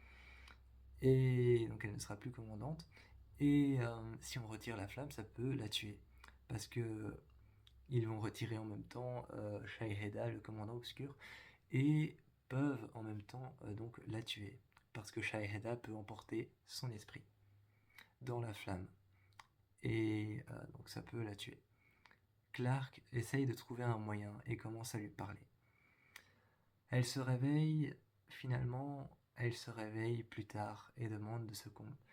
Et donc elle ne sera plus commandante. Et si on retire la flamme, ça peut la tuer. Parce que ils vont retirer en même temps Shaeheda, le commandant obscur, et peuvent en même temps donc la tuer. Parce que Shaeheda peut emporter son esprit dans la flamme. Et donc ça peut la tuer. Clark essaye de trouver un moyen et commence à lui parler. Elle se réveille plus tard et demande de se combattre.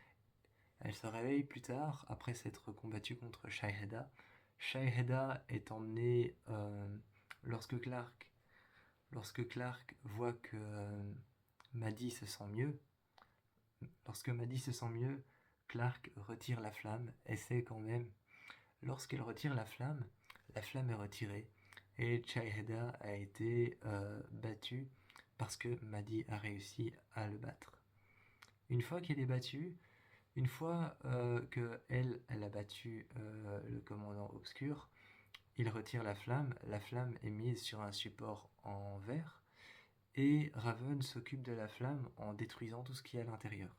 Elle se réveille plus tard après s'être combattue contre Shaeheda. Shaeheda est emmené lorsque Clark voit que Maddie se sent mieux, Clark retire la flamme, essaie quand même. Lorsqu'elle retire la flamme est retirée et Chaheda a été battu parce que Maddie a réussi à le battre. Une fois qu'elle est battue, une fois qu'elle a battu le commandant obscur, il retire la flamme est mise sur un support en verre et Raven s'occupe de la flamme en détruisant tout ce qui est à l'intérieur.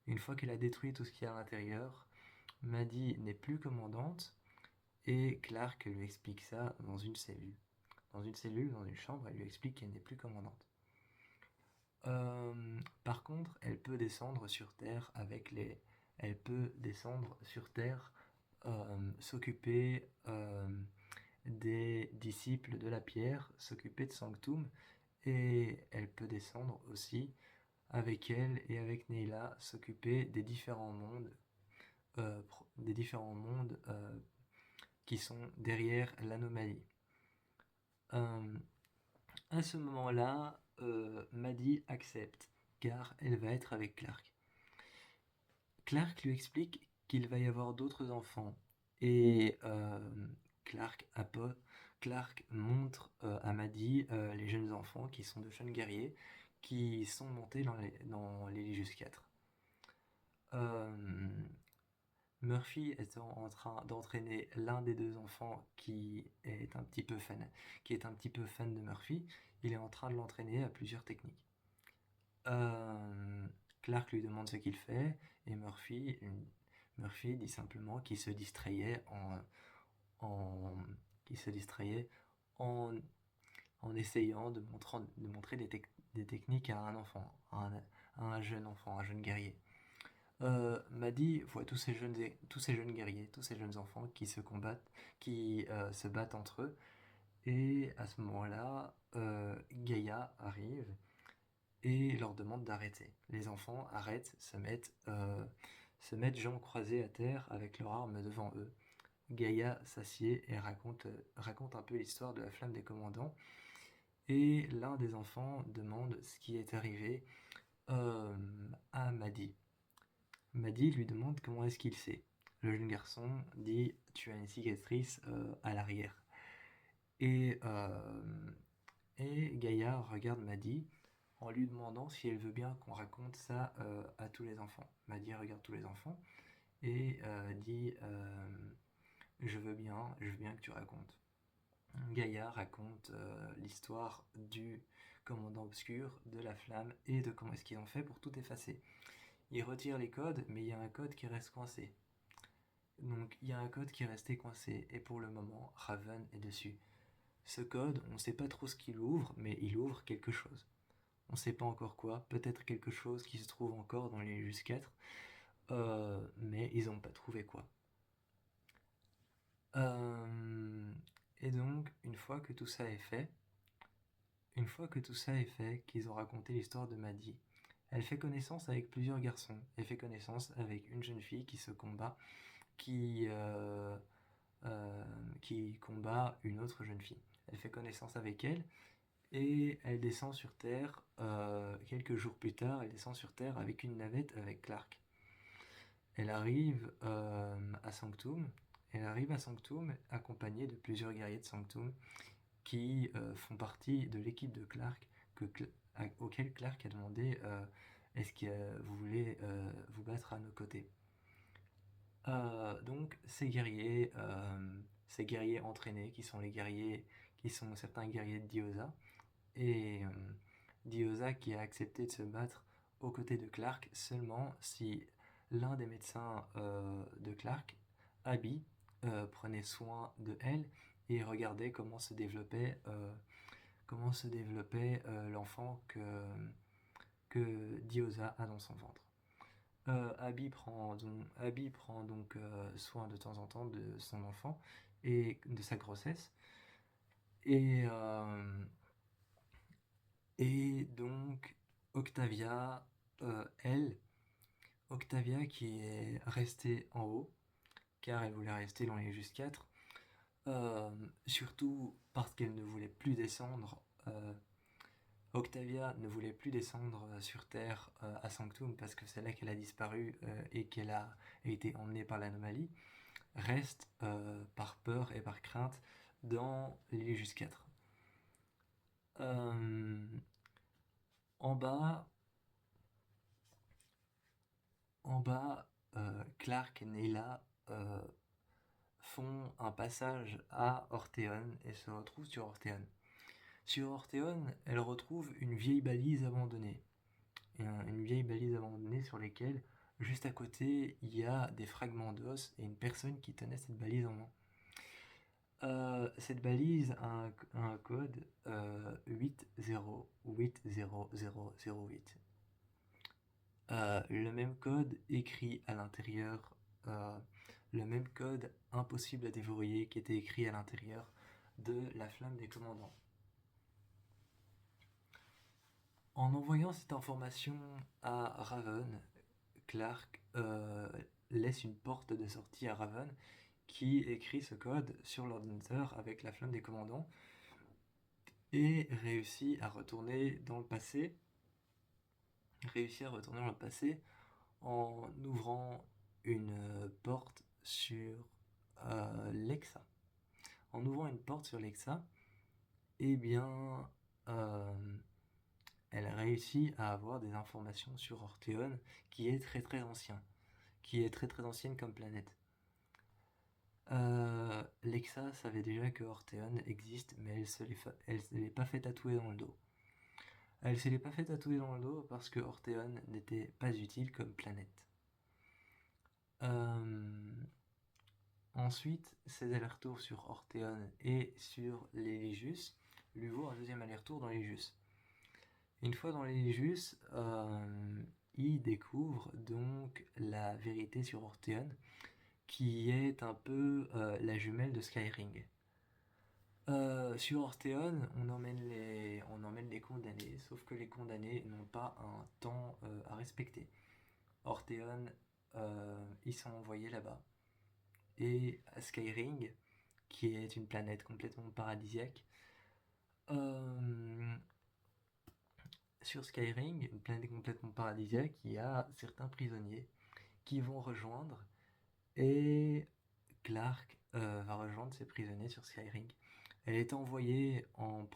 Une fois qu'elle a détruit tout ce qui est à l'intérieur, Maddie n'est plus commandante et Clark lui explique ça dans une cellule. Dans une chambre, elle lui explique qu'elle n'est plus commandante. Par contre, elle peut descendre sur Terre s'occuper des disciples de la pierre, s'occuper de Sanctum, et elle peut descendre aussi avec elle et avec Neila s'occuper des différents mondes, qui sont derrière l'anomalie. À ce moment-là, Maddie accepte, car elle va être avec Clark. Clark lui explique qu'il va y avoir d'autres enfants, et Clark montre à Maddie les jeunes enfants qui sont de jeunes guerriers qui sont montés dans les Légius 4. Murphy étant en train d'entraîner l'un des deux enfants qui est un petit peu fan de Murphy, il est en train de l'entraîner à plusieurs techniques. Clark lui demande ce qu'il fait et Murphy dit simplement qu'il se distrayait en essayant de montrer des techniques à un enfant, à un jeune enfant, un jeune guerrier. Maddie voit tous ces jeunes guerriers, tous ces jeunes enfants qui se battent entre eux, et à ce moment-là, Gaïa arrive et leur demande d'arrêter. Les enfants arrêtent, se mettent jambes croisées à terre avec leurs armes devant eux. Gaïa s'assied et raconte un peu l'histoire de la flamme des commandants, et l'un des enfants demande ce qui est arrivé à Maddie. Maddie lui demande comment est-ce qu'il sait. Le jeune garçon dit « Tu as une cicatrice à l'arrière ». Et Gaïa regarde Maddie en lui demandant si elle veut bien qu'on raconte ça à tous les enfants. Maddie regarde tous les enfants et dit je veux bien que tu racontes. Gaïa raconte l'histoire du commandant obscur, de la flamme et de comment est-ce qu'ils ont fait pour tout effacer. Ils retirent les codes, mais il y a un code qui reste coincé. Donc il y a un code qui est resté coincé, et pour le moment, Raven est dessus. Ce code, on ne sait pas trop ce qu'il ouvre, mais il ouvre quelque chose. On ne sait pas encore quoi, peut-être quelque chose qui se trouve encore dans les Légius 4, mais ils n'ont pas trouvé quoi. Et donc, une fois que tout ça est fait, qu'ils ont raconté l'histoire de Maddie, elle fait connaissance avec plusieurs garçons. Elle fait connaissance avec une jeune fille qui se combat, qui combat une autre jeune fille. Elle fait connaissance avec elle et elle descend sur Terre. Quelques jours plus tard, elle descend sur Terre avec une navette avec Clark. Elle arrive à Sanctum. Accompagnée de plusieurs guerriers de Sanctum qui font partie de l'équipe de Clark, auquel Clark a demandé est-ce que vous voulez vous battre à nos côtés. Donc ces guerriers entraînés qui sont certains guerriers de Diyoza, et Diyoza qui a accepté de se battre aux côtés de Clark seulement si l'un des médecins de Clark, Abby, prenait soin de elle et regardait comment se développait l'enfant que Diyoza a dans son ventre. Abby prend donc soin de temps en temps de son enfant et de sa grossesse. Et donc Octavia qui est restée en haut, car elle voulait rester dans les Légius 4, surtout parce qu'elle ne voulait plus descendre Octavia ne voulait plus descendre sur Terre à Sanctum parce que c'est là qu'elle a disparu et qu'elle a été emmenée par l'anomalie, reste par peur et par crainte dans l'Illusius 4. En bas, Clark et Neyla font un passage à Orthéon et se retrouvent sur Orthéon. Sur Orthéon, elle retrouve une vieille balise abandonnée. Une vieille balise abandonnée sur laquelle, juste à côté, il y a des fragments d'os et une personne qui tenait cette balise en main. Cette balise a un code 808008. Le même code écrit à l'intérieur, le même code impossible à déverrouiller qui était écrit à l'intérieur de la flamme des commandants. En envoyant cette information à Raven, Clark laisse une porte de sortie à Raven qui écrit ce code sur l'ordinateur avec la flamme des commandants et réussit à retourner dans le passé. En ouvrant une porte sur Lexa. En ouvrant une porte sur Lexa, eh bien, elle réussit à avoir des informations sur Orthéon, qui est très très ancien, qui est très très ancienne comme planète. Lexa savait déjà que Orthéon existe, mais elle se l'est pas fait tatouer dans le dos. Elle se l'est pas fait tatouer dans le dos parce que Orthéon n'était pas utile comme planète. Ensuite, ses allers-retours sur Orthéon et sur l'Eligius lui vaut un deuxième aller-retour dans l'Eligius. Une fois dans l'Eligius, il découvre donc la vérité sur Orthéon, qui est un peu la jumelle de Skyring. Sur Orthéon, on emmène les condamnés, sauf que les condamnés n'ont pas un temps à respecter. Orthéon, ils sont envoyés là-bas. Et à Skyring, qui est une planète complètement paradisiaque, sur Skyring, une planète complètement paradisiaque, il y a certains prisonniers qui vont rejoindre, et Clark va rejoindre ces prisonniers sur Skyring. Elle est envoyée en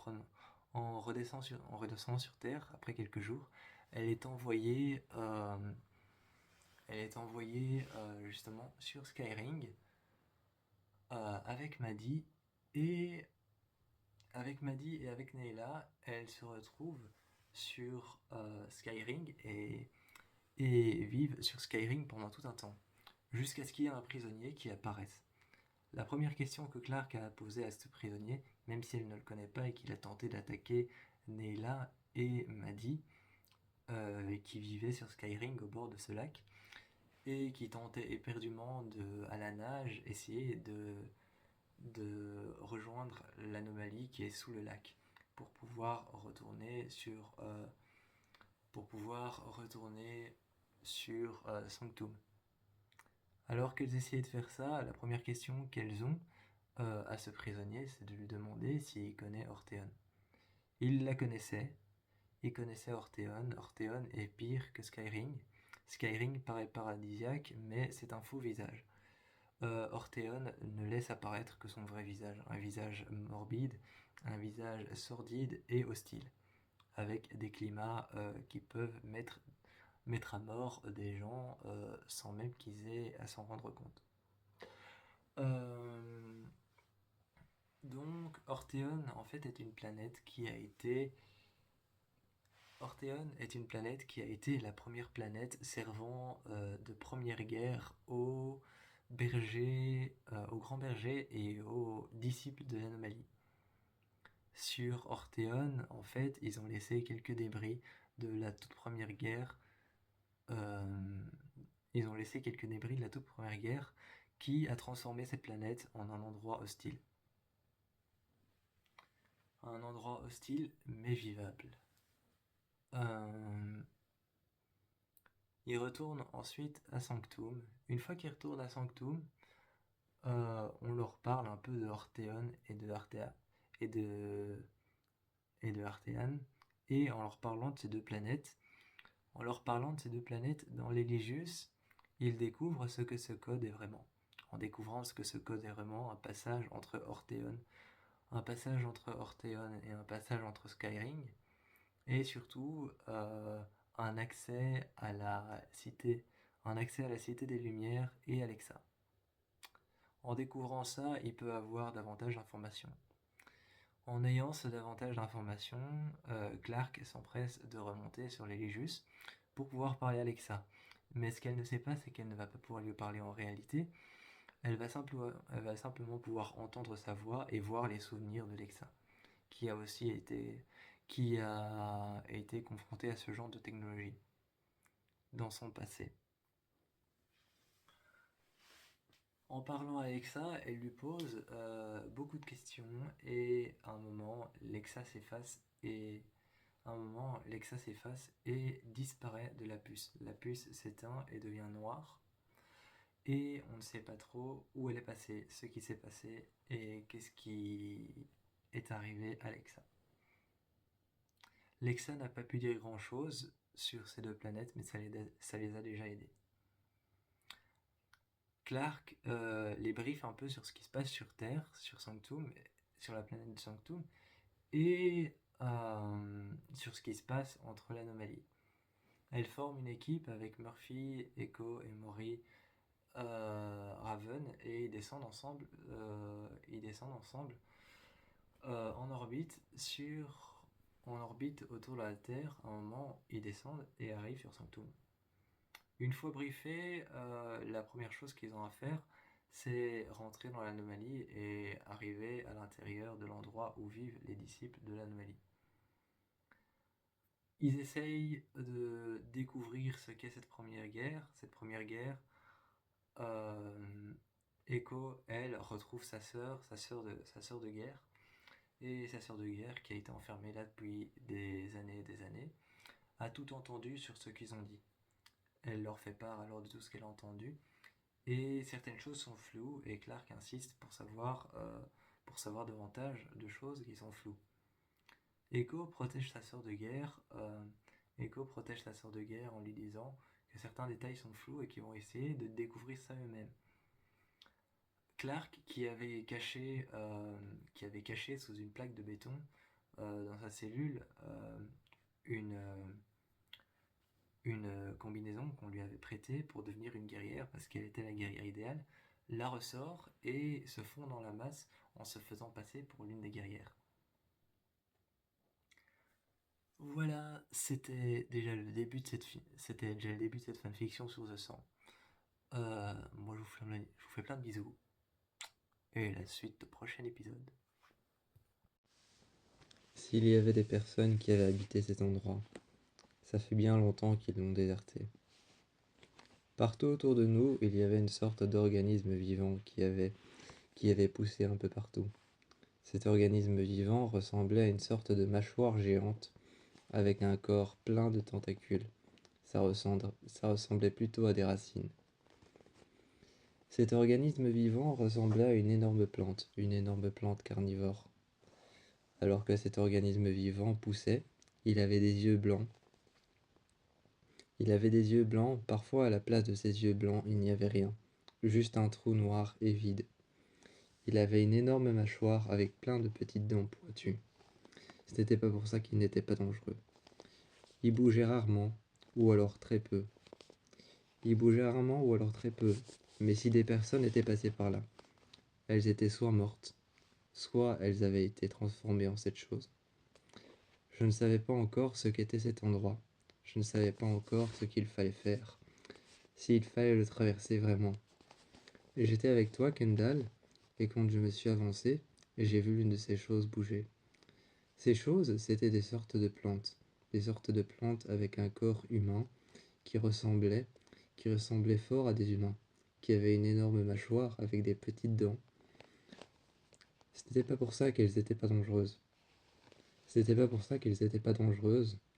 redescendant sur Terre après quelques jours. Elle est envoyée justement sur Skyring avec Maddie et avec Neyla. Elle se retrouve sur Skyring et vivent sur Skyring pendant tout un temps, jusqu'à ce qu'il y ait un prisonnier qui apparaisse. La première question que Clark a posée à ce prisonnier, même si elle ne le connaît pas et qu'il a tenté d'attaquer Neyla et Maddie, qui vivaient sur Skyring au bord de ce lac, et qui tentaient éperdument à la nage, essayer de rejoindre l'anomalie qui est sous le lac pour pouvoir retourner sur Sanctum. Alors qu'elles essayaient de faire ça, la première question qu'elles ont à ce prisonnier, c'est de lui demander s'il connaît Orthéon. Il la connaissait, il connaissait Orthéon. Orthéon est pire que Skyring. Skyring paraît paradisiaque, mais c'est un faux visage. Orthéon ne laisse apparaître que son vrai visage, un visage morbide, un visage sordide et hostile, avec des climats qui peuvent mettre à mort des gens sans même qu'ils aient à s'en rendre compte. Donc Orthéon en fait est une planète qui a été la première planète servant de première guerre aux grands bergers et aux disciples de l'anomalie. Sur Orthéon, en fait, ils ont laissé quelques débris de la toute première guerre. Qui a transformé cette planète en un endroit hostile. Un endroit hostile mais vivable. Il retourne ensuite à Sanctum. Une fois qu'il retourne à Sanctum, on leur parle un peu de Orthéon et de Arthéan. Et en leur parlant de ces deux planètes, dans l'Eligius, ils découvrent ce que ce code est vraiment. En découvrant ce que ce code est vraiment, un passage entre Orthéon et un passage entre Skyring, et surtout un accès à la cité, des Lumières et Alexa. En découvrant ça, il peut avoir davantage d'informations. En ayant ce davantage d'informations, Clark s'empresse de remonter sur l'Eligius pour pouvoir parler à Alexa. Mais ce qu'elle ne sait pas, c'est qu'elle ne va pas pouvoir lui parler en réalité. Elle va simplement pouvoir entendre sa voix et voir les souvenirs de Lexa, qui a été confrontée à ce genre de technologie dans son passé. En parlant à Lexa, elle lui pose beaucoup de questions et à un moment, Lexa s'efface et disparaît de la puce. La puce s'éteint et devient noire. Et on ne sait pas trop où elle est passée, ce qui s'est passé et qu'est-ce qui est arrivé à Lexa. Lexa n'a pas pu dire grand-chose sur ces deux planètes, mais ça les a déjà aidés. Clark les briefe un peu sur ce qui se passe sur Terre, sur Sanctum, sur la planète de Sanctum, et sur ce qui se passe entre l'anomalie. Elle forme une équipe avec Murphy, Echo et Maury, Raven, et ils descendent ensemble en orbite autour de la Terre. À un moment, ils descendent et arrivent sur Sanctum. Une fois briefés, la première chose qu'ils ont à faire, c'est rentrer dans l'anomalie et arriver à l'intérieur de l'endroit où vivent les disciples de l'anomalie. Ils essayent de découvrir ce qu'est cette première guerre. Echo, elle, retrouve sa sœur de guerre, et sa sœur de guerre, qui a été enfermée là depuis des années et des années, a tout entendu sur ce qu'ils ont dit. Elle leur fait part alors de tout ce qu'elle a entendu, et certaines choses sont floues, et Clark insiste pour savoir davantage de choses qui sont floues. Echo protège sa sœur de guerre en lui disant que certains détails sont flous et qu'ils vont essayer de découvrir ça eux-mêmes. Clark, qui avait caché sous une plaque de béton dans sa cellule une combinaison qu'on lui avait prêtée pour devenir une guerrière, parce qu'elle était la guerrière idéale, la ressort et se fond dans la masse en se faisant passer pour l'une des guerrières. Voilà, c'était déjà le début de cette fanfiction sur The 100. Moi, je vous fais plein de bisous. Et la suite au prochain épisode. S'il y avait des personnes qui avaient habité cet endroit, ça fait bien longtemps qu'ils l'ont déserté. Partout autour de nous, il y avait une sorte d'organisme vivant qui avait poussé un peu partout. Cet organisme vivant ressemblait à une sorte de mâchoire géante avec un corps plein de tentacules. Ça ressemblait plutôt à des racines. Cet organisme vivant ressemblait à une énorme plante carnivore. Alors que cet organisme vivant poussait, il avait des yeux blancs. Parfois à la place de ces yeux blancs, il n'y avait rien, juste un trou noir et vide. Il avait une énorme mâchoire avec plein de petites dents pointues. Ce n'était pas pour ça qu'il n'était pas dangereux. Il bougeait rarement, ou alors très peu. Mais si des personnes étaient passées par là, elles étaient soit mortes, soit elles avaient été transformées en cette chose. Je ne savais pas encore ce qu'était cet endroit. Je ne savais pas encore ce qu'il fallait faire, s'il fallait le traverser vraiment. Et j'étais avec toi, Kendall, et quand je me suis avancé, j'ai vu l'une de ces choses bouger. Ces choses, c'étaient des sortes de plantes avec un corps humain qui ressemblait fort à des humains, qui avaient une énorme mâchoire avec des petites dents. Ce n'était pas pour ça qu'elles n'étaient pas dangereuses.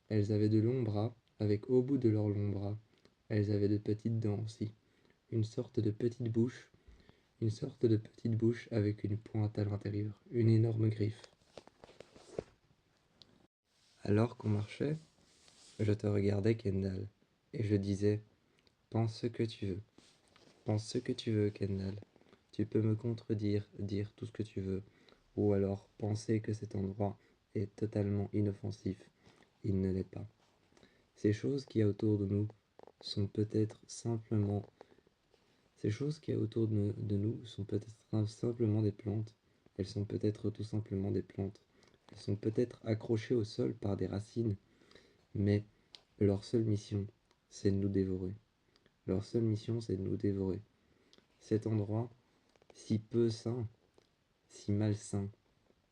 Elles avaient de longs bras, avec au bout de leurs longs bras, elles avaient de petites dents aussi, une sorte de petite bouche avec une pointe à l'intérieur, une énorme griffe. Alors qu'on marchait, je te regardais, Kendall, et je disais, pense ce que tu veux. Pense ce que tu veux, Kendall. Tu peux me contredire, dire tout ce que tu veux, ou alors penser que cet endroit est totalement inoffensif. Il ne l'est pas. Ces choses qu'il y a autour de nous sont peut-être simplement... Ces choses qu'il y a autour de nous sont peut-être simplement des plantes. Elles sont peut-être tout simplement des plantes. Elles sont peut-être accrochées au sol par des racines, mais leur seule mission, c'est de nous dévorer. Leur seule mission, c'est de nous dévorer. Cet endroit, si peu sain, si malsain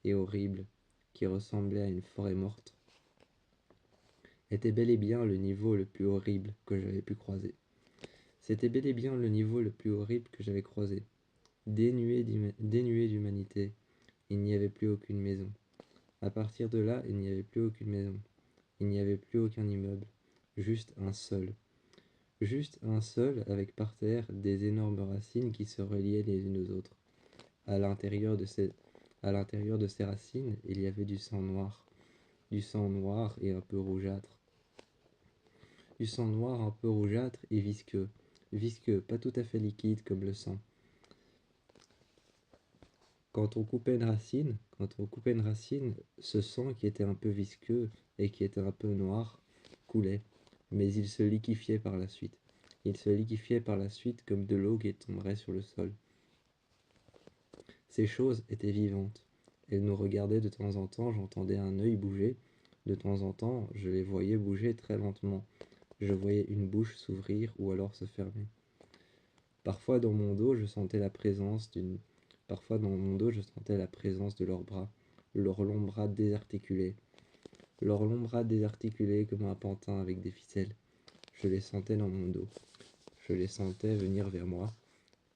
et horrible, qui ressemblait à une forêt morte, était bel et bien le niveau le plus horrible que j'avais pu croiser. C'était bel et bien le niveau le plus horrible que j'avais croisé. Dénué d'humanité, il n'y avait plus aucune maison. À partir de là, il n'y avait plus aucune maison. Il n'y avait plus aucun immeuble. Juste un seul. Juste un seul avec par terre des énormes racines qui se reliaient les unes aux autres. À l'intérieur de ces racines, il y avait du sang noir et un peu rougeâtre. Du sang noir un peu rougeâtre et visqueux, pas tout à fait liquide comme le sang. Quand on coupait une racine, ce sang qui était un peu visqueux et qui était un peu noir coulait, mais il se liquéfiait par la suite. Il se liquéfiait par la suite comme de l'eau qui tomberait sur le sol. Ces choses étaient vivantes. Elles nous regardaient de temps en temps, j'entendais un œil bouger. De temps en temps, je les voyais bouger très lentement. Je voyais une bouche s'ouvrir ou alors se fermer. Parfois dans mon dos, je sentais la présence de leurs bras, leurs longs bras désarticulés. Leurs longs bras désarticulés comme un pantin avec des ficelles. Je les sentais dans mon dos. Je les sentais venir vers moi.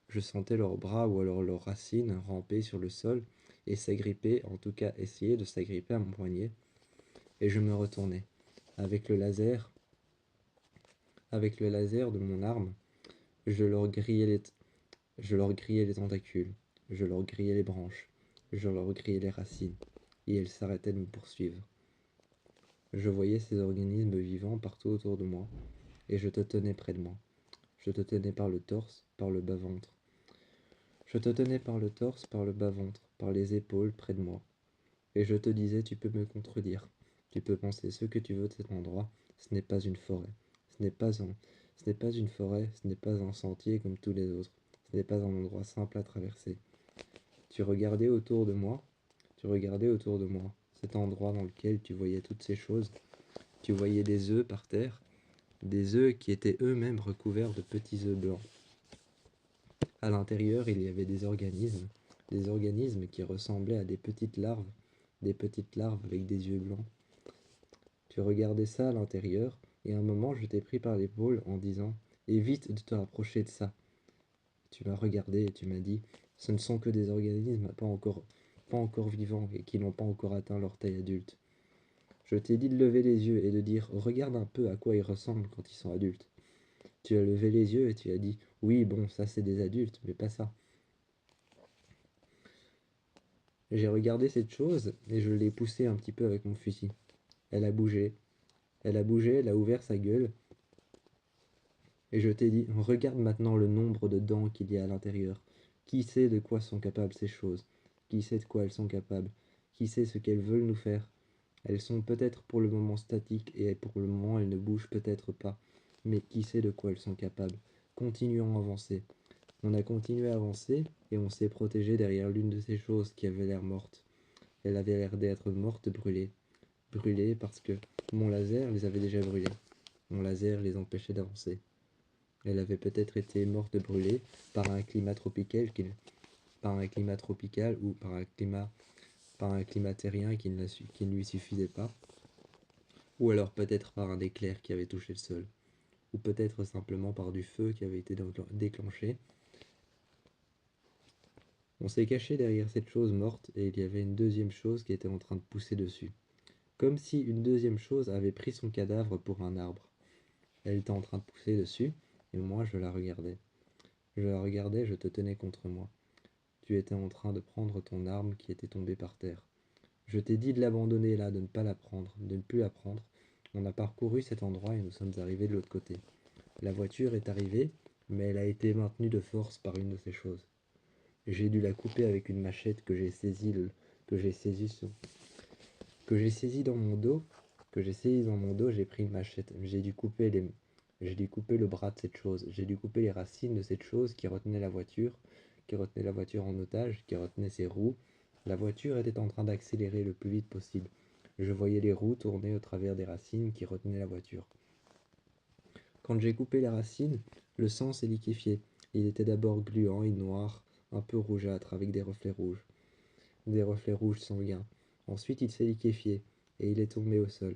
Je sentais leurs bras ou alors leurs racines ramper sur le sol et s'agripper, en tout cas essayer de s'agripper à mon poignet. Et je me retournais. Avec le laser de mon arme, je leur grillais les tentacules, je leur grillais les branches, je leur grillais les racines, et elles s'arrêtaient de me poursuivre. Je voyais ces organismes vivants partout autour de moi, et je te tenais près de moi. Je te tenais par le torse, par le bas-ventre. Je te tenais par le torse, par le bas-ventre, par les épaules, près de moi. Et je te disais, tu peux me contredire. Tu peux penser ce que tu veux de cet endroit. Ce n'est pas une forêt. Ce n'est pas une forêt, ce n'est pas un sentier comme tous les autres. Ce n'est pas un endroit simple à traverser. Tu regardais autour de moi. Tu regardais autour de moi. Cet endroit dans lequel tu voyais toutes ces choses. Tu voyais des œufs par terre. Des œufs qui étaient eux-mêmes recouverts de petits œufs blancs. À l'intérieur, il y avait des organismes qui ressemblaient à des petites larves avec des yeux blancs. Tu regardais ça à l'intérieur, et à un moment je t'ai pris par l'épaule en disant « Évite de te rapprocher de ça ». Tu m'as regardé et tu m'as dit « Ce ne sont que des organismes pas encore vivants et qui n'ont pas encore atteint leur taille adulte ». Je t'ai dit de lever les yeux et de dire « Regarde un peu à quoi ils ressemblent quand ils sont adultes ». Tu as levé les yeux et tu as dit « Oui, bon, ça c'est des adultes, mais pas ça ». J'ai regardé cette chose et je l'ai poussée un petit peu avec mon fusil. Elle a bougé, elle a ouvert sa gueule. Et je t'ai dit, regarde maintenant le nombre de dents qu'il y a à l'intérieur. Qui sait de quoi sont capables ces choses? Qui sait de quoi elles sont capables? Qui sait ce qu'elles veulent nous faire? Elles sont peut-être pour le moment statiques et pour le moment elles ne bougent peut-être pas. Mais qui sait de quoi elles sont capables? Continuons à avancer. On a continué à avancer et on s'est protégé derrière l'une de ces choses qui avait l'air morte. Elle avait l'air d'être morte brûlée. Brûlée parce que mon laser les avait déjà brûlés. Mon laser les empêchait d'avancer. Elle avait peut-être été morte brûlée par un climat tropical ou par un climat terrien qui ne lui suffisait pas, ou alors peut-être par un éclair qui avait touché le sol, ou peut-être simplement par du feu qui avait été déclenché. On s'est caché derrière cette chose morte et il y avait une deuxième chose qui était en train de pousser dessus, comme si une deuxième chose avait pris son cadavre pour un arbre. Elle était en train de pousser dessus et moi je la regardais. Je te tenais contre moi. Tu étais en train de prendre ton arme qui était tombée par terre. Je t'ai dit de l'abandonner là, de ne pas la prendre, de ne plus la prendre. On a parcouru cet endroit et nous sommes arrivés de l'autre côté. La voiture est arrivée, mais elle a été maintenue de force par une de ces choses. J'ai dû la couper avec une machette que j'ai saisie sur- que j'ai saisie dans mon dos, j'ai pris une machette. J'ai dû couper le bras de cette chose. J'ai dû couper les racines de cette chose qui retenait la voiture en otage, qui retenait ses roues. La voiture était en train d'accélérer le plus vite possible. Je voyais les roues tourner au travers des racines qui retenaient la voiture. Quand j'ai coupé les racines, le sang s'est liquéfié. Il était d'abord gluant et noir, un peu rougeâtre, avec des reflets rouges sanguins. Ensuite, il s'est liquéfié, et il est tombé au sol.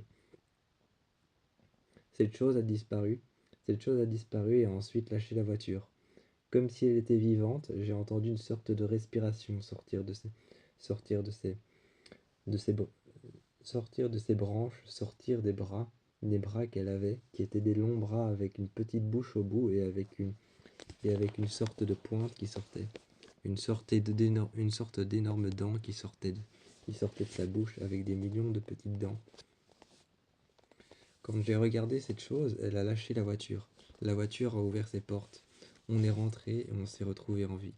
Cette chose a disparu. Cette chose a disparu et a ensuite lâché la voiture. Comme si elle était vivante, j'ai entendu une sorte de respiration sortir de ses, de ses, sortir de ses branches, sortir des bras qu'elle avait, qui étaient des longs bras avec une petite bouche au bout et avec une sorte de pointe qui sortait. Une sorte d'énorme dent qui sortait de sa bouche avec des millions de petites dents. Quand j'ai regardé cette chose, elle a lâché la voiture. La voiture a ouvert ses portes. On est rentré et on s'est retrouvé en ville.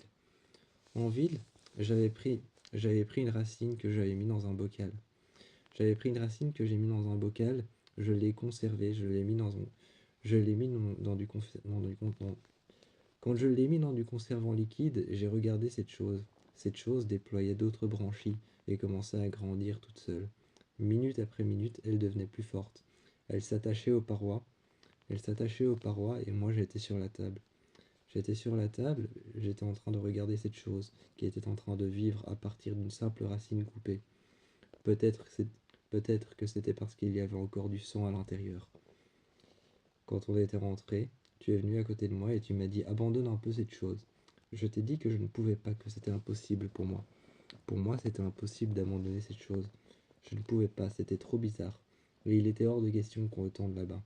En ville, j'avais pris, j'avais pris une racine que j'avais mis dans un bocal. J'avais pris une racine que j'ai mis dans un bocal, je l'ai conservée, je l'ai mis dans du contenant. Quand je l'ai mis dans du conservant liquide, j'ai regardé cette chose. Cette chose déployait d'autres branchies et commençait à grandir toute seule. Minute après minute, elle devenait plus forte. Elle s'attachait aux parois. Elle s'attachait aux parois et moi j'étais sur la table. J'étais sur la table, j'étais en train de regarder cette chose qui était en train de vivre à partir d'une simple racine coupée. Peut-être c'est- Peut-être que c'était parce qu'il y avait encore du sang à l'intérieur. Quand on était rentré, tu es venu à côté de moi et tu m'as dit abandonne un peu cette chose. Je t'ai dit que je ne pouvais pas, que c'était impossible pour moi. Pour moi, c'était impossible d'abandonner cette chose. Je ne pouvais pas, c'était trop bizarre. Et il était hors de question qu'on retourne là-bas.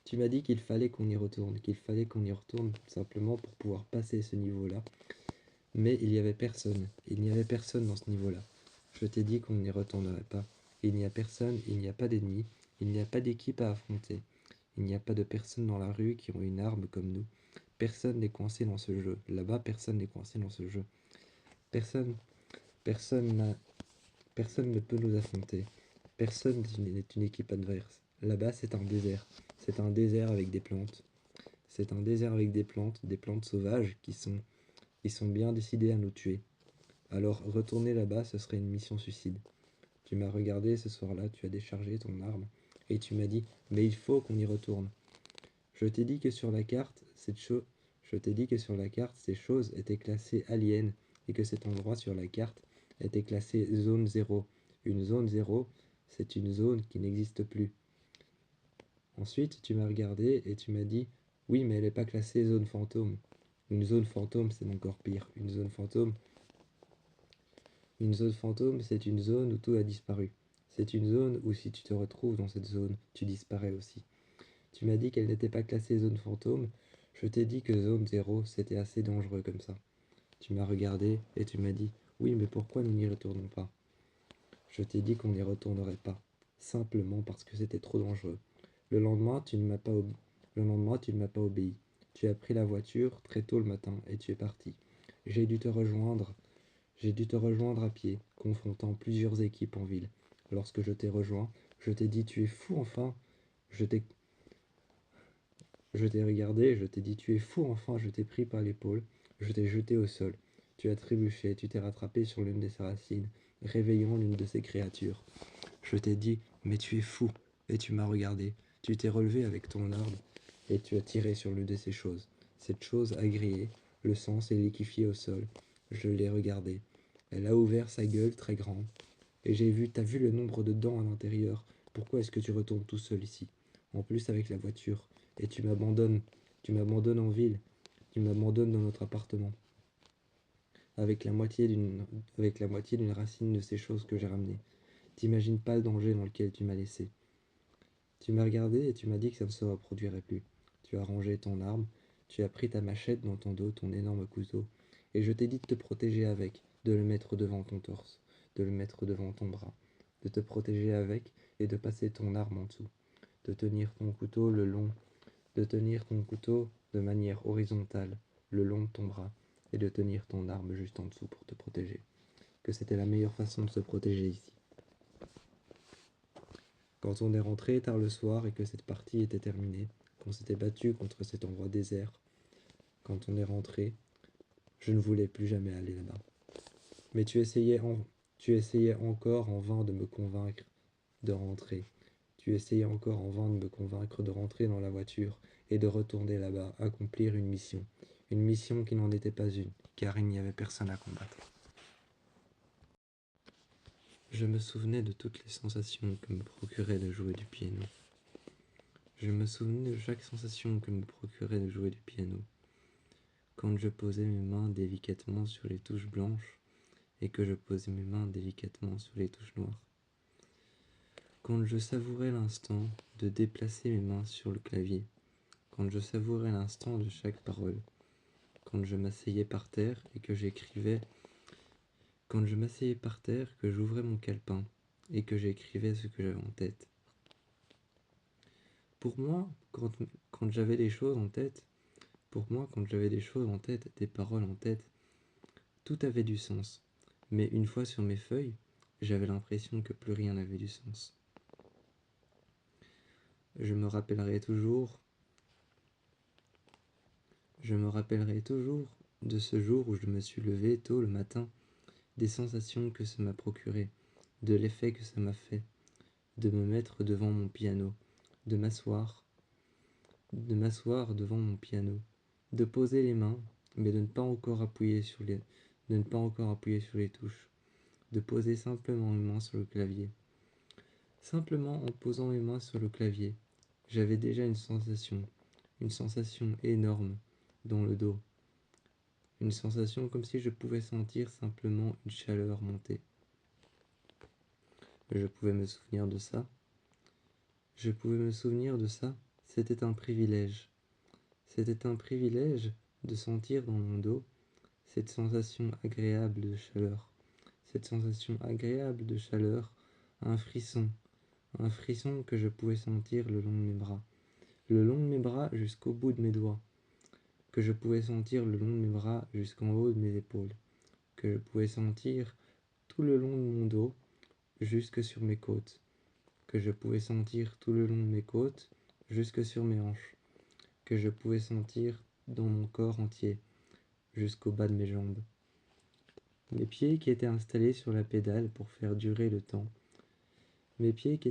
Tu m'as dit qu'il fallait qu'on y retourne, qu'il fallait qu'on y retourne simplement pour pouvoir passer ce niveau-là. Mais il n'y avait personne dans ce niveau-là. Je t'ai dit qu'on n'y retournerait pas. Il n'y a personne, il n'y a pas d'ennemis, il n'y a pas d'équipe à affronter. Il n'y a pas de personnes dans la rue qui ont une arme comme nous. Personne n'est coincé dans ce jeu. Là-bas, personne n'est coincé dans ce jeu. Personne, personne, personne ne peut nous affronter. Personne n'est une équipe adverse. Là-bas, c'est un désert. C'est un désert avec des plantes. C'est un désert avec des plantes sauvages qui sont bien décidées à nous tuer. Alors, retourner là-bas, ce serait une mission suicide. Tu m'as regardé ce soir-là, tu as déchargé ton arme, et tu m'as dit, mais il faut qu'on y retourne. Je t'ai dit que sur la carte, je t'ai dit que sur la carte, ces choses étaient classées aliens et que cet endroit sur la carte était classé zone 0. Une zone 0, c'est une zone qui n'existe plus. Ensuite, tu m'as regardé et tu m'as dit, oui, mais elle n'est pas classée zone fantôme. Une zone fantôme, c'est encore pire. Une zone fantôme, c'est une zone où tout a disparu. C'est une zone où si tu te retrouves dans cette zone, tu disparais aussi. Tu m'as dit qu'elle n'était pas classée zone fantôme. Je t'ai dit que zone 0, c'était assez dangereux comme ça. Tu m'as regardé et tu m'as dit, oui, mais pourquoi nous n'y retournons pas? Je t'ai dit qu'on n'y retournerait pas. Simplement parce que c'était trop dangereux. Le lendemain, Le lendemain, tu ne m'as pas obéi. Tu as pris la voiture très tôt le matin et tu es parti. J'ai dû te rejoindre. J'ai dû te rejoindre à pied, confrontant plusieurs équipes en ville. Lorsque je t'ai rejoint, je t'ai dit tu es fou enfin. Je t'ai Je t'ai regardé, je t'ai dit tu es fou enfin, je t'ai pris par l'épaule, je t'ai jeté au sol. Tu as trébuché, tu t'es rattrapé sur l'une de ses racines, réveillant l'une de ces créatures. Je t'ai dit mais tu es fou, et tu m'as regardé. Tu t'es relevé avec ton arme et tu as tiré sur l'une de ces choses. Cette chose a grillé, le sang s'est liquéfié au sol. Je l'ai regardée. Elle a ouvert sa gueule très grande. Et t'as vu le nombre de dents à l'intérieur. Pourquoi est-ce que tu retournes tout seul ici? En plus avec la voiture. Et tu m'abandonnes en ville. Tu m'abandonnes dans notre appartement. Avec avec la moitié d'une racine de ces choses que j'ai ramenées. T'imagines pas le danger dans lequel tu m'as laissé. Tu m'as regardé et tu m'as dit que ça ne se reproduirait plus. Tu as rangé ton arme, tu as pris ta machette dans ton dos, ton énorme couteau, et je t'ai dit de te protéger avec, de le mettre devant ton torse, de le mettre devant ton bras, de te protéger avec et de passer ton arme en dessous, de tenir ton couteau de manière horizontale le long de ton bras et de tenir ton arme juste en dessous pour te protéger. Que c'était la meilleure façon de se protéger ici. Quand on est rentré tard le soir et que cette partie était terminée, qu'on s'était battu contre cet endroit désert, quand on est rentré, je ne voulais plus jamais aller là-bas. Mais tu essayais encore en vain de me convaincre de rentrer. Tu essayais encore en vain de me convaincre de rentrer dans la voiture et de retourner là-bas, accomplir une mission qui n'en était pas une, car il n'y avait personne à combattre. Je me souvenais de toutes les sensations que me procurait de jouer du piano. Je me souvenais de chaque sensation que me procurait de jouer du piano. Quand je posais mes mains délicatement sur les touches blanches et que je posais mes mains délicatement sur les touches noires. Quand je savourais l'instant de déplacer mes mains sur le clavier. Quand je savourais l'instant de chaque parole. Quand je m'asseyais par terre et que j'écrivais. Quand je m'asseyais par terre, que j'ouvrais mon calepin et que j'écrivais ce que j'avais en tête. Pour moi, quand j'avais des choses en tête, des paroles en tête, tout avait du sens. Mais une fois sur mes feuilles, j'avais l'impression que plus rien n'avait du sens. Je me rappellerai toujours de ce jour où je me suis levé tôt le matin, des sensations que ça m'a procuré, de l'effet que ça m'a fait, de me mettre devant mon piano, de m'asseoir devant mon piano, de poser les mains, mais de ne pas encore appuyer sur les touches, de poser simplement mes mains sur le clavier. Simplement en posant mes mains sur le clavier, j'avais déjà une sensation énorme dans le dos, une sensation comme si je pouvais sentir simplement une chaleur monter. Je pouvais me souvenir de ça. C'était un privilège. C'était un privilège de sentir dans mon dos cette sensation agréable de chaleur. Un frisson que je pouvais sentir le long de mes bras jusqu'au bout de mes doigts, que je pouvais sentir le long de mes bras jusqu'en haut de mes épaules, que je pouvais sentir tout le long de mon dos jusque sur mes côtes, que je pouvais sentir tout le long de mes côtes jusque sur mes hanches, que je pouvais sentir dans mon corps entier jusqu'au bas de mes jambes. Mes pieds qui étaient installés sur la pédale pour faire durer le temps. Et durer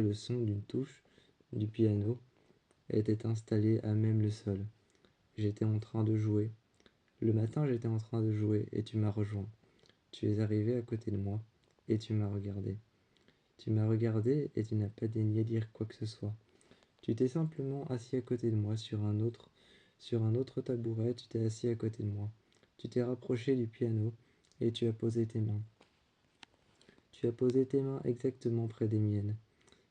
le son d'une touche du piano étaient installés à même le sol. J'étais en train de jouer. Le matin, j'étais en train de jouer et tu m'as rejoint. Tu es arrivé à côté de moi et tu m'as regardé. Tu m'as regardé et tu n'as pas daigné dire quoi que ce soit. Tu t'es simplement assis à côté de moi sur un autre tabouret, tu t'es assis à côté de moi. Tu t'es rapproché du piano et tu as posé tes mains. Tu as posé tes mains exactement près des miennes.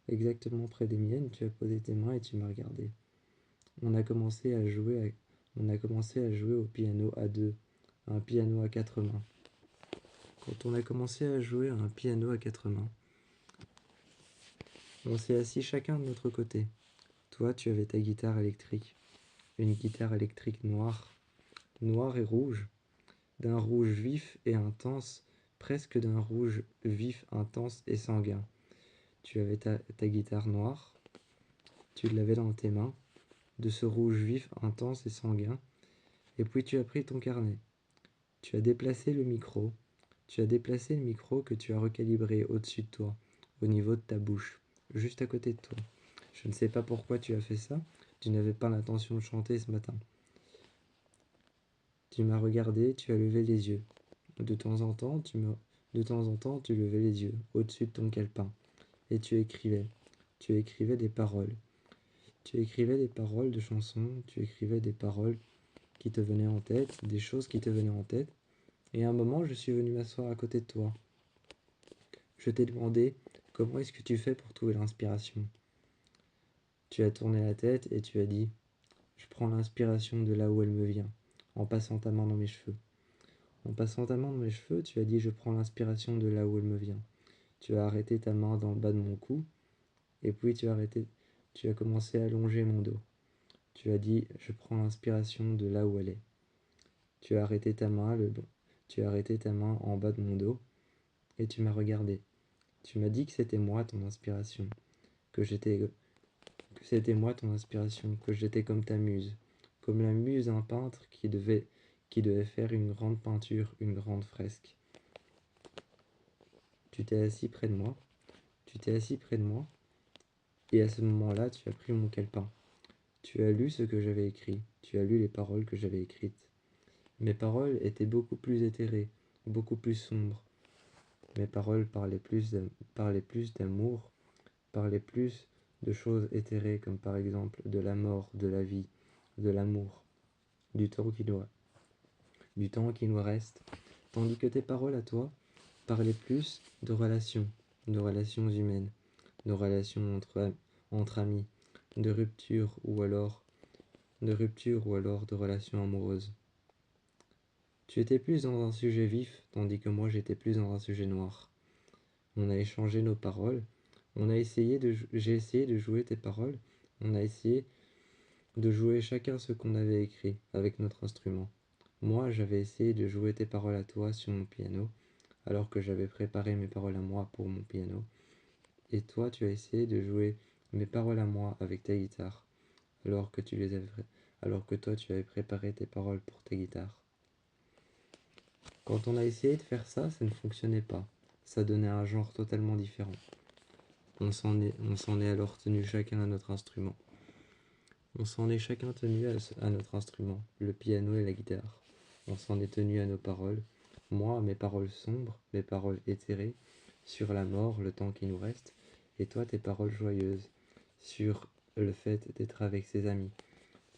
Tu as posé tes mains et tu m'as regardé. On a commencé à jouer au piano à deux, un piano à quatre mains. Quand on a commencé à jouer à un piano à quatre mains, on s'est assis chacun de notre côté. Toi, tu avais ta guitare électrique, une guitare électrique noire et rouge, d'un rouge vif et intense, presque d'un rouge vif, intense et sanguin. Tu avais ta guitare noire, tu l'avais dans tes mains, de ce rouge vif, intense et sanguin, et puis tu as pris ton carnet. Tu as déplacé le micro que tu as recalibré au-dessus de toi, au niveau de ta bouche, juste à côté de toi. Je ne sais pas pourquoi tu as fait ça, tu n'avais pas l'intention de chanter ce matin. Tu m'as regardé, tu as levé les yeux. De temps en temps, tu levais les yeux au-dessus de ton calepin et tu écrivais. Tu écrivais des paroles. Tu écrivais des paroles de chansons, tu écrivais des paroles qui te venaient en tête, des choses qui te venaient en tête. Et à un moment, je suis venu m'asseoir à côté de toi. Je t'ai demandé comment est-ce que tu fais pour trouver l'inspiration. Tu as tourné la tête et tu as dit « Je prends l'inspiration de là où elle me vient, en passant ta main dans mes cheveux. En passant ta main dans mes cheveux, tu as dit je prends l'inspiration de là où elle me vient. Tu as arrêté ta main dans le bas de mon cou, et puis tu as commencé à allonger mon dos. Tu as dit je prends l'inspiration de là où elle est. Tu as arrêté ta main, tu as arrêté ta main en bas de mon dos, et tu m'as regardé. Tu m'as dit que c'était moi ton inspiration, que c'était moi ton inspiration, que j'étais comme ta muse, comme la muse d'un peintre qui devait faire une grande peinture, une grande fresque. Tu t'es assis près de moi, tu t'es assis près de moi, et à ce moment-là, tu as pris mon calepin. Tu as lu ce que j'avais écrit, tu as lu les paroles que j'avais écrites. Mes paroles étaient beaucoup plus éthérées, beaucoup plus sombres. Mes paroles parlaient plus d'amour, parlaient plus de choses éthérées comme par exemple de la mort, de la vie, de l'amour, du temps qui nous reste, tandis que tes paroles à toi parlaient plus de relations humaines, de relations entre amis, de rupture ou alors de relations amoureuses. Tu étais plus dans un sujet vif, tandis que moi j'étais plus dans un sujet noir. On a échangé nos paroles, j'ai essayé de jouer tes paroles, on a essayé de jouer chacun ce qu'on avait écrit avec notre instrument. Moi, j'avais essayé de jouer tes paroles à toi sur mon piano, alors que j'avais préparé mes paroles à moi pour mon piano. Et toi, tu as essayé de jouer mes paroles à moi avec ta guitare, alors que alors que toi, tu avais préparé tes paroles pour ta guitare. Quand on a essayé de faire ça, ça ne fonctionnait pas. Ça donnait un genre totalement différent. On s'en est alors tenu chacun à notre instrument. On s'en est chacun tenu à notre instrument, le piano et la guitare. On s'en est tenu à nos paroles. Moi, mes paroles sombres, mes paroles éthérées, sur la mort, le temps qui nous reste. Et toi, tes paroles joyeuses, sur le fait d'être avec ses amis,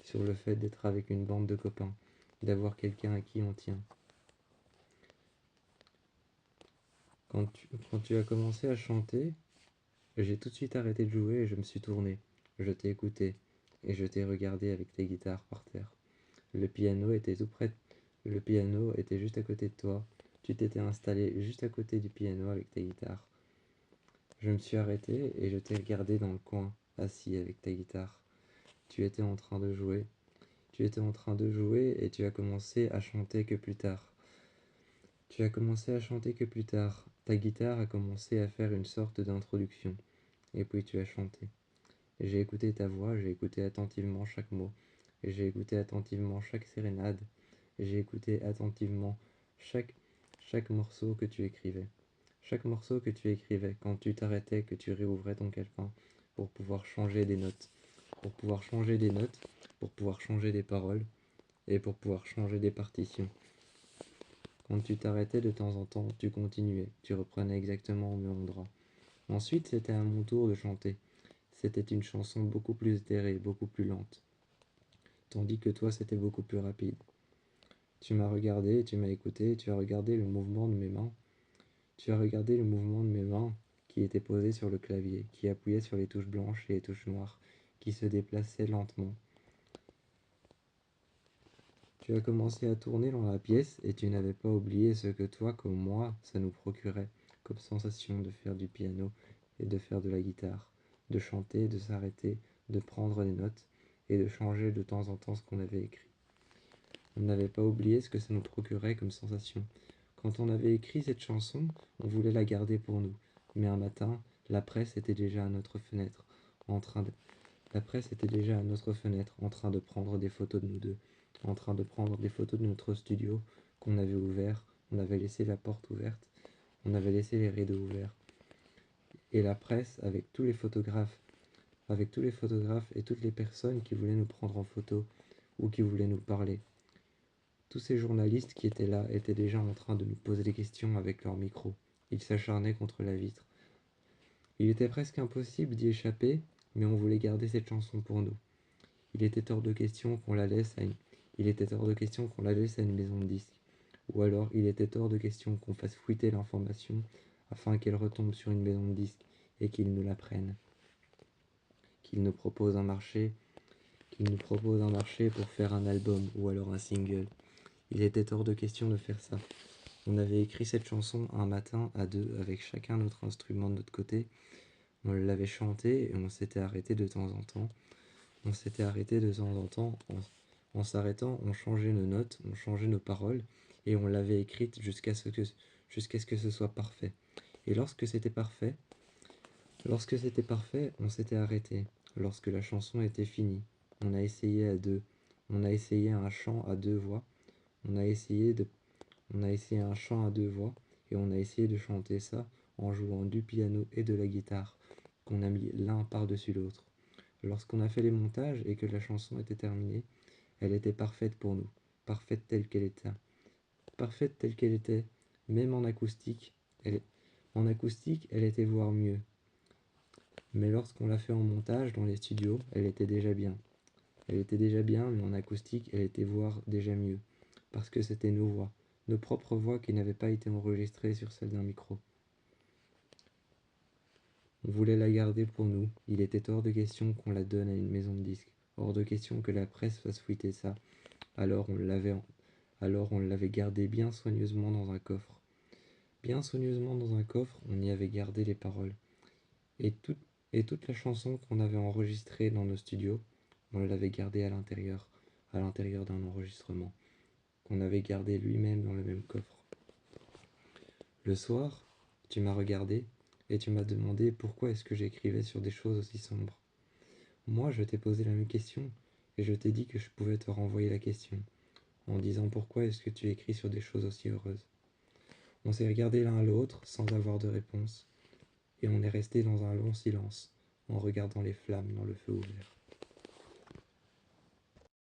sur le fait d'être avec une bande de copains, d'avoir quelqu'un à qui on tient. Quand tu as commencé à chanter, j'ai tout de suite arrêté de jouer et je me suis tourné. Je t'ai écouté et je t'ai regardé avec tes guitares par terre. Le piano était tout près. Le piano était juste à côté de toi. Tu t'étais installé juste à côté du piano avec ta guitare. Je me suis arrêté et je t'ai regardé dans le coin, assis avec ta guitare. Tu étais en train de jouer. Tu étais en train de jouer et tu as commencé à chanter que plus tard. Tu as commencé à chanter que plus tard. Ta guitare a commencé à faire une sorte d'introduction. Et puis tu as chanté. J'ai écouté ta voix, j'ai écouté attentivement chaque mot. J'ai écouté attentivement chaque sérénade. J'ai écouté attentivement chaque morceau que tu écrivais. Chaque morceau que tu écrivais quand tu t'arrêtais, que tu réouvrais ton calepin pour pouvoir changer des notes. Pour pouvoir changer des notes, pour pouvoir changer des paroles et pour pouvoir changer des partitions. Quand tu t'arrêtais de temps en temps, tu continuais, tu reprenais exactement au même endroit. Ensuite, c'était à mon tour de chanter. C'était une chanson beaucoup plus éthérée, beaucoup plus lente. Tandis que toi, c'était beaucoup plus rapide. Tu m'as regardé, tu m'as écouté, tu as regardé le mouvement de mes mains. Tu as regardé le mouvement de mes mains qui étaient posées sur le clavier, qui appuyaient sur les touches blanches et les touches noires, qui se déplaçaient lentement. Tu as commencé à tourner dans la pièce et tu n'avais pas oublié ce que toi, comme moi, ça nous procurait comme sensation de faire du piano et de faire de la guitare, de chanter, de s'arrêter, de prendre des notes et de changer de temps en temps ce qu'on avait écrit. On n'avait pas oublié ce que ça nous procurait comme sensation. Quand on avait écrit cette chanson, on voulait la garder pour nous. Mais un matin, la presse était déjà à notre fenêtre, en train de... La presse était déjà à notre fenêtre, en train de prendre des photos de nous deux, en train de prendre des photos de notre studio qu'on avait ouvert. On avait laissé la porte ouverte, on avait laissé les rideaux ouverts. Et la presse, avec tous les photographes et toutes les personnes qui voulaient nous prendre en photo ou qui voulaient nous parler. Tous ces journalistes qui étaient là étaient déjà en train de nous poser des questions avec leur micro. Ils s'acharnaient contre la vitre. Il était presque impossible d'y échapper, mais on voulait garder cette chanson pour nous. Il était hors de question qu'on la laisse à une maison de disques. Ou alors il était hors de question qu'on fasse fuiter l'information afin qu'elle retombe sur une maison de disques et qu'ils nous la prennent. Qu'ils nous proposent un marché pour faire un album ou alors un single. Il était hors de question de faire ça. On avait écrit cette chanson un matin à deux, avec chacun notre instrument de notre côté. On l'avait chantée et on s'était arrêté de temps en temps. On s'était arrêté de temps en temps. En s'arrêtant, on changeait nos notes, on changeait nos paroles et on l'avait écrite jusqu'à ce que ce soit parfait. Et lorsque c'était parfait, on s'était arrêté. Lorsque la chanson était finie, on a essayé à deux. On a essayé un chant à deux voix. On a essayé un chant à deux voix et on a essayé de chanter ça en jouant du piano et de la guitare qu'on a mis l'un par-dessus l'autre. Lorsqu'on a fait les montages et que la chanson était terminée, elle était parfaite pour nous, parfaite telle qu'elle était. Parfaite telle qu'elle était, même en acoustique, elle était voire mieux. Mais lorsqu'on l'a fait en montage dans les studios, elle était déjà bien. Elle était déjà bien, mais en acoustique, elle était voire déjà mieux. Parce que c'était nos voix, nos propres voix qui n'avaient pas été enregistrées sur celle d'un micro. On voulait la garder pour nous, il était hors de question qu'on la donne à une maison de disques, hors de question que la presse fasse fuiter ça, alors on l'avait gardée bien soigneusement dans un coffre. Bien soigneusement dans un coffre, on y avait gardé les paroles. Et, et toute la chanson qu'on avait enregistrée dans nos studios, on l'avait gardée à l'intérieur d'un enregistrement, qu'on avait gardé lui-même dans le même coffre. Le soir, tu m'as regardé et tu m'as demandé pourquoi est-ce que j'écrivais sur des choses aussi sombres. Moi, je t'ai posé la même question et je t'ai dit que je pouvais te renvoyer la question, en disant pourquoi est-ce que tu écris sur des choses aussi heureuses. On s'est regardé l'un à l'autre sans avoir de réponse, et on est resté dans un long silence, en regardant les flammes dans le feu ouvert.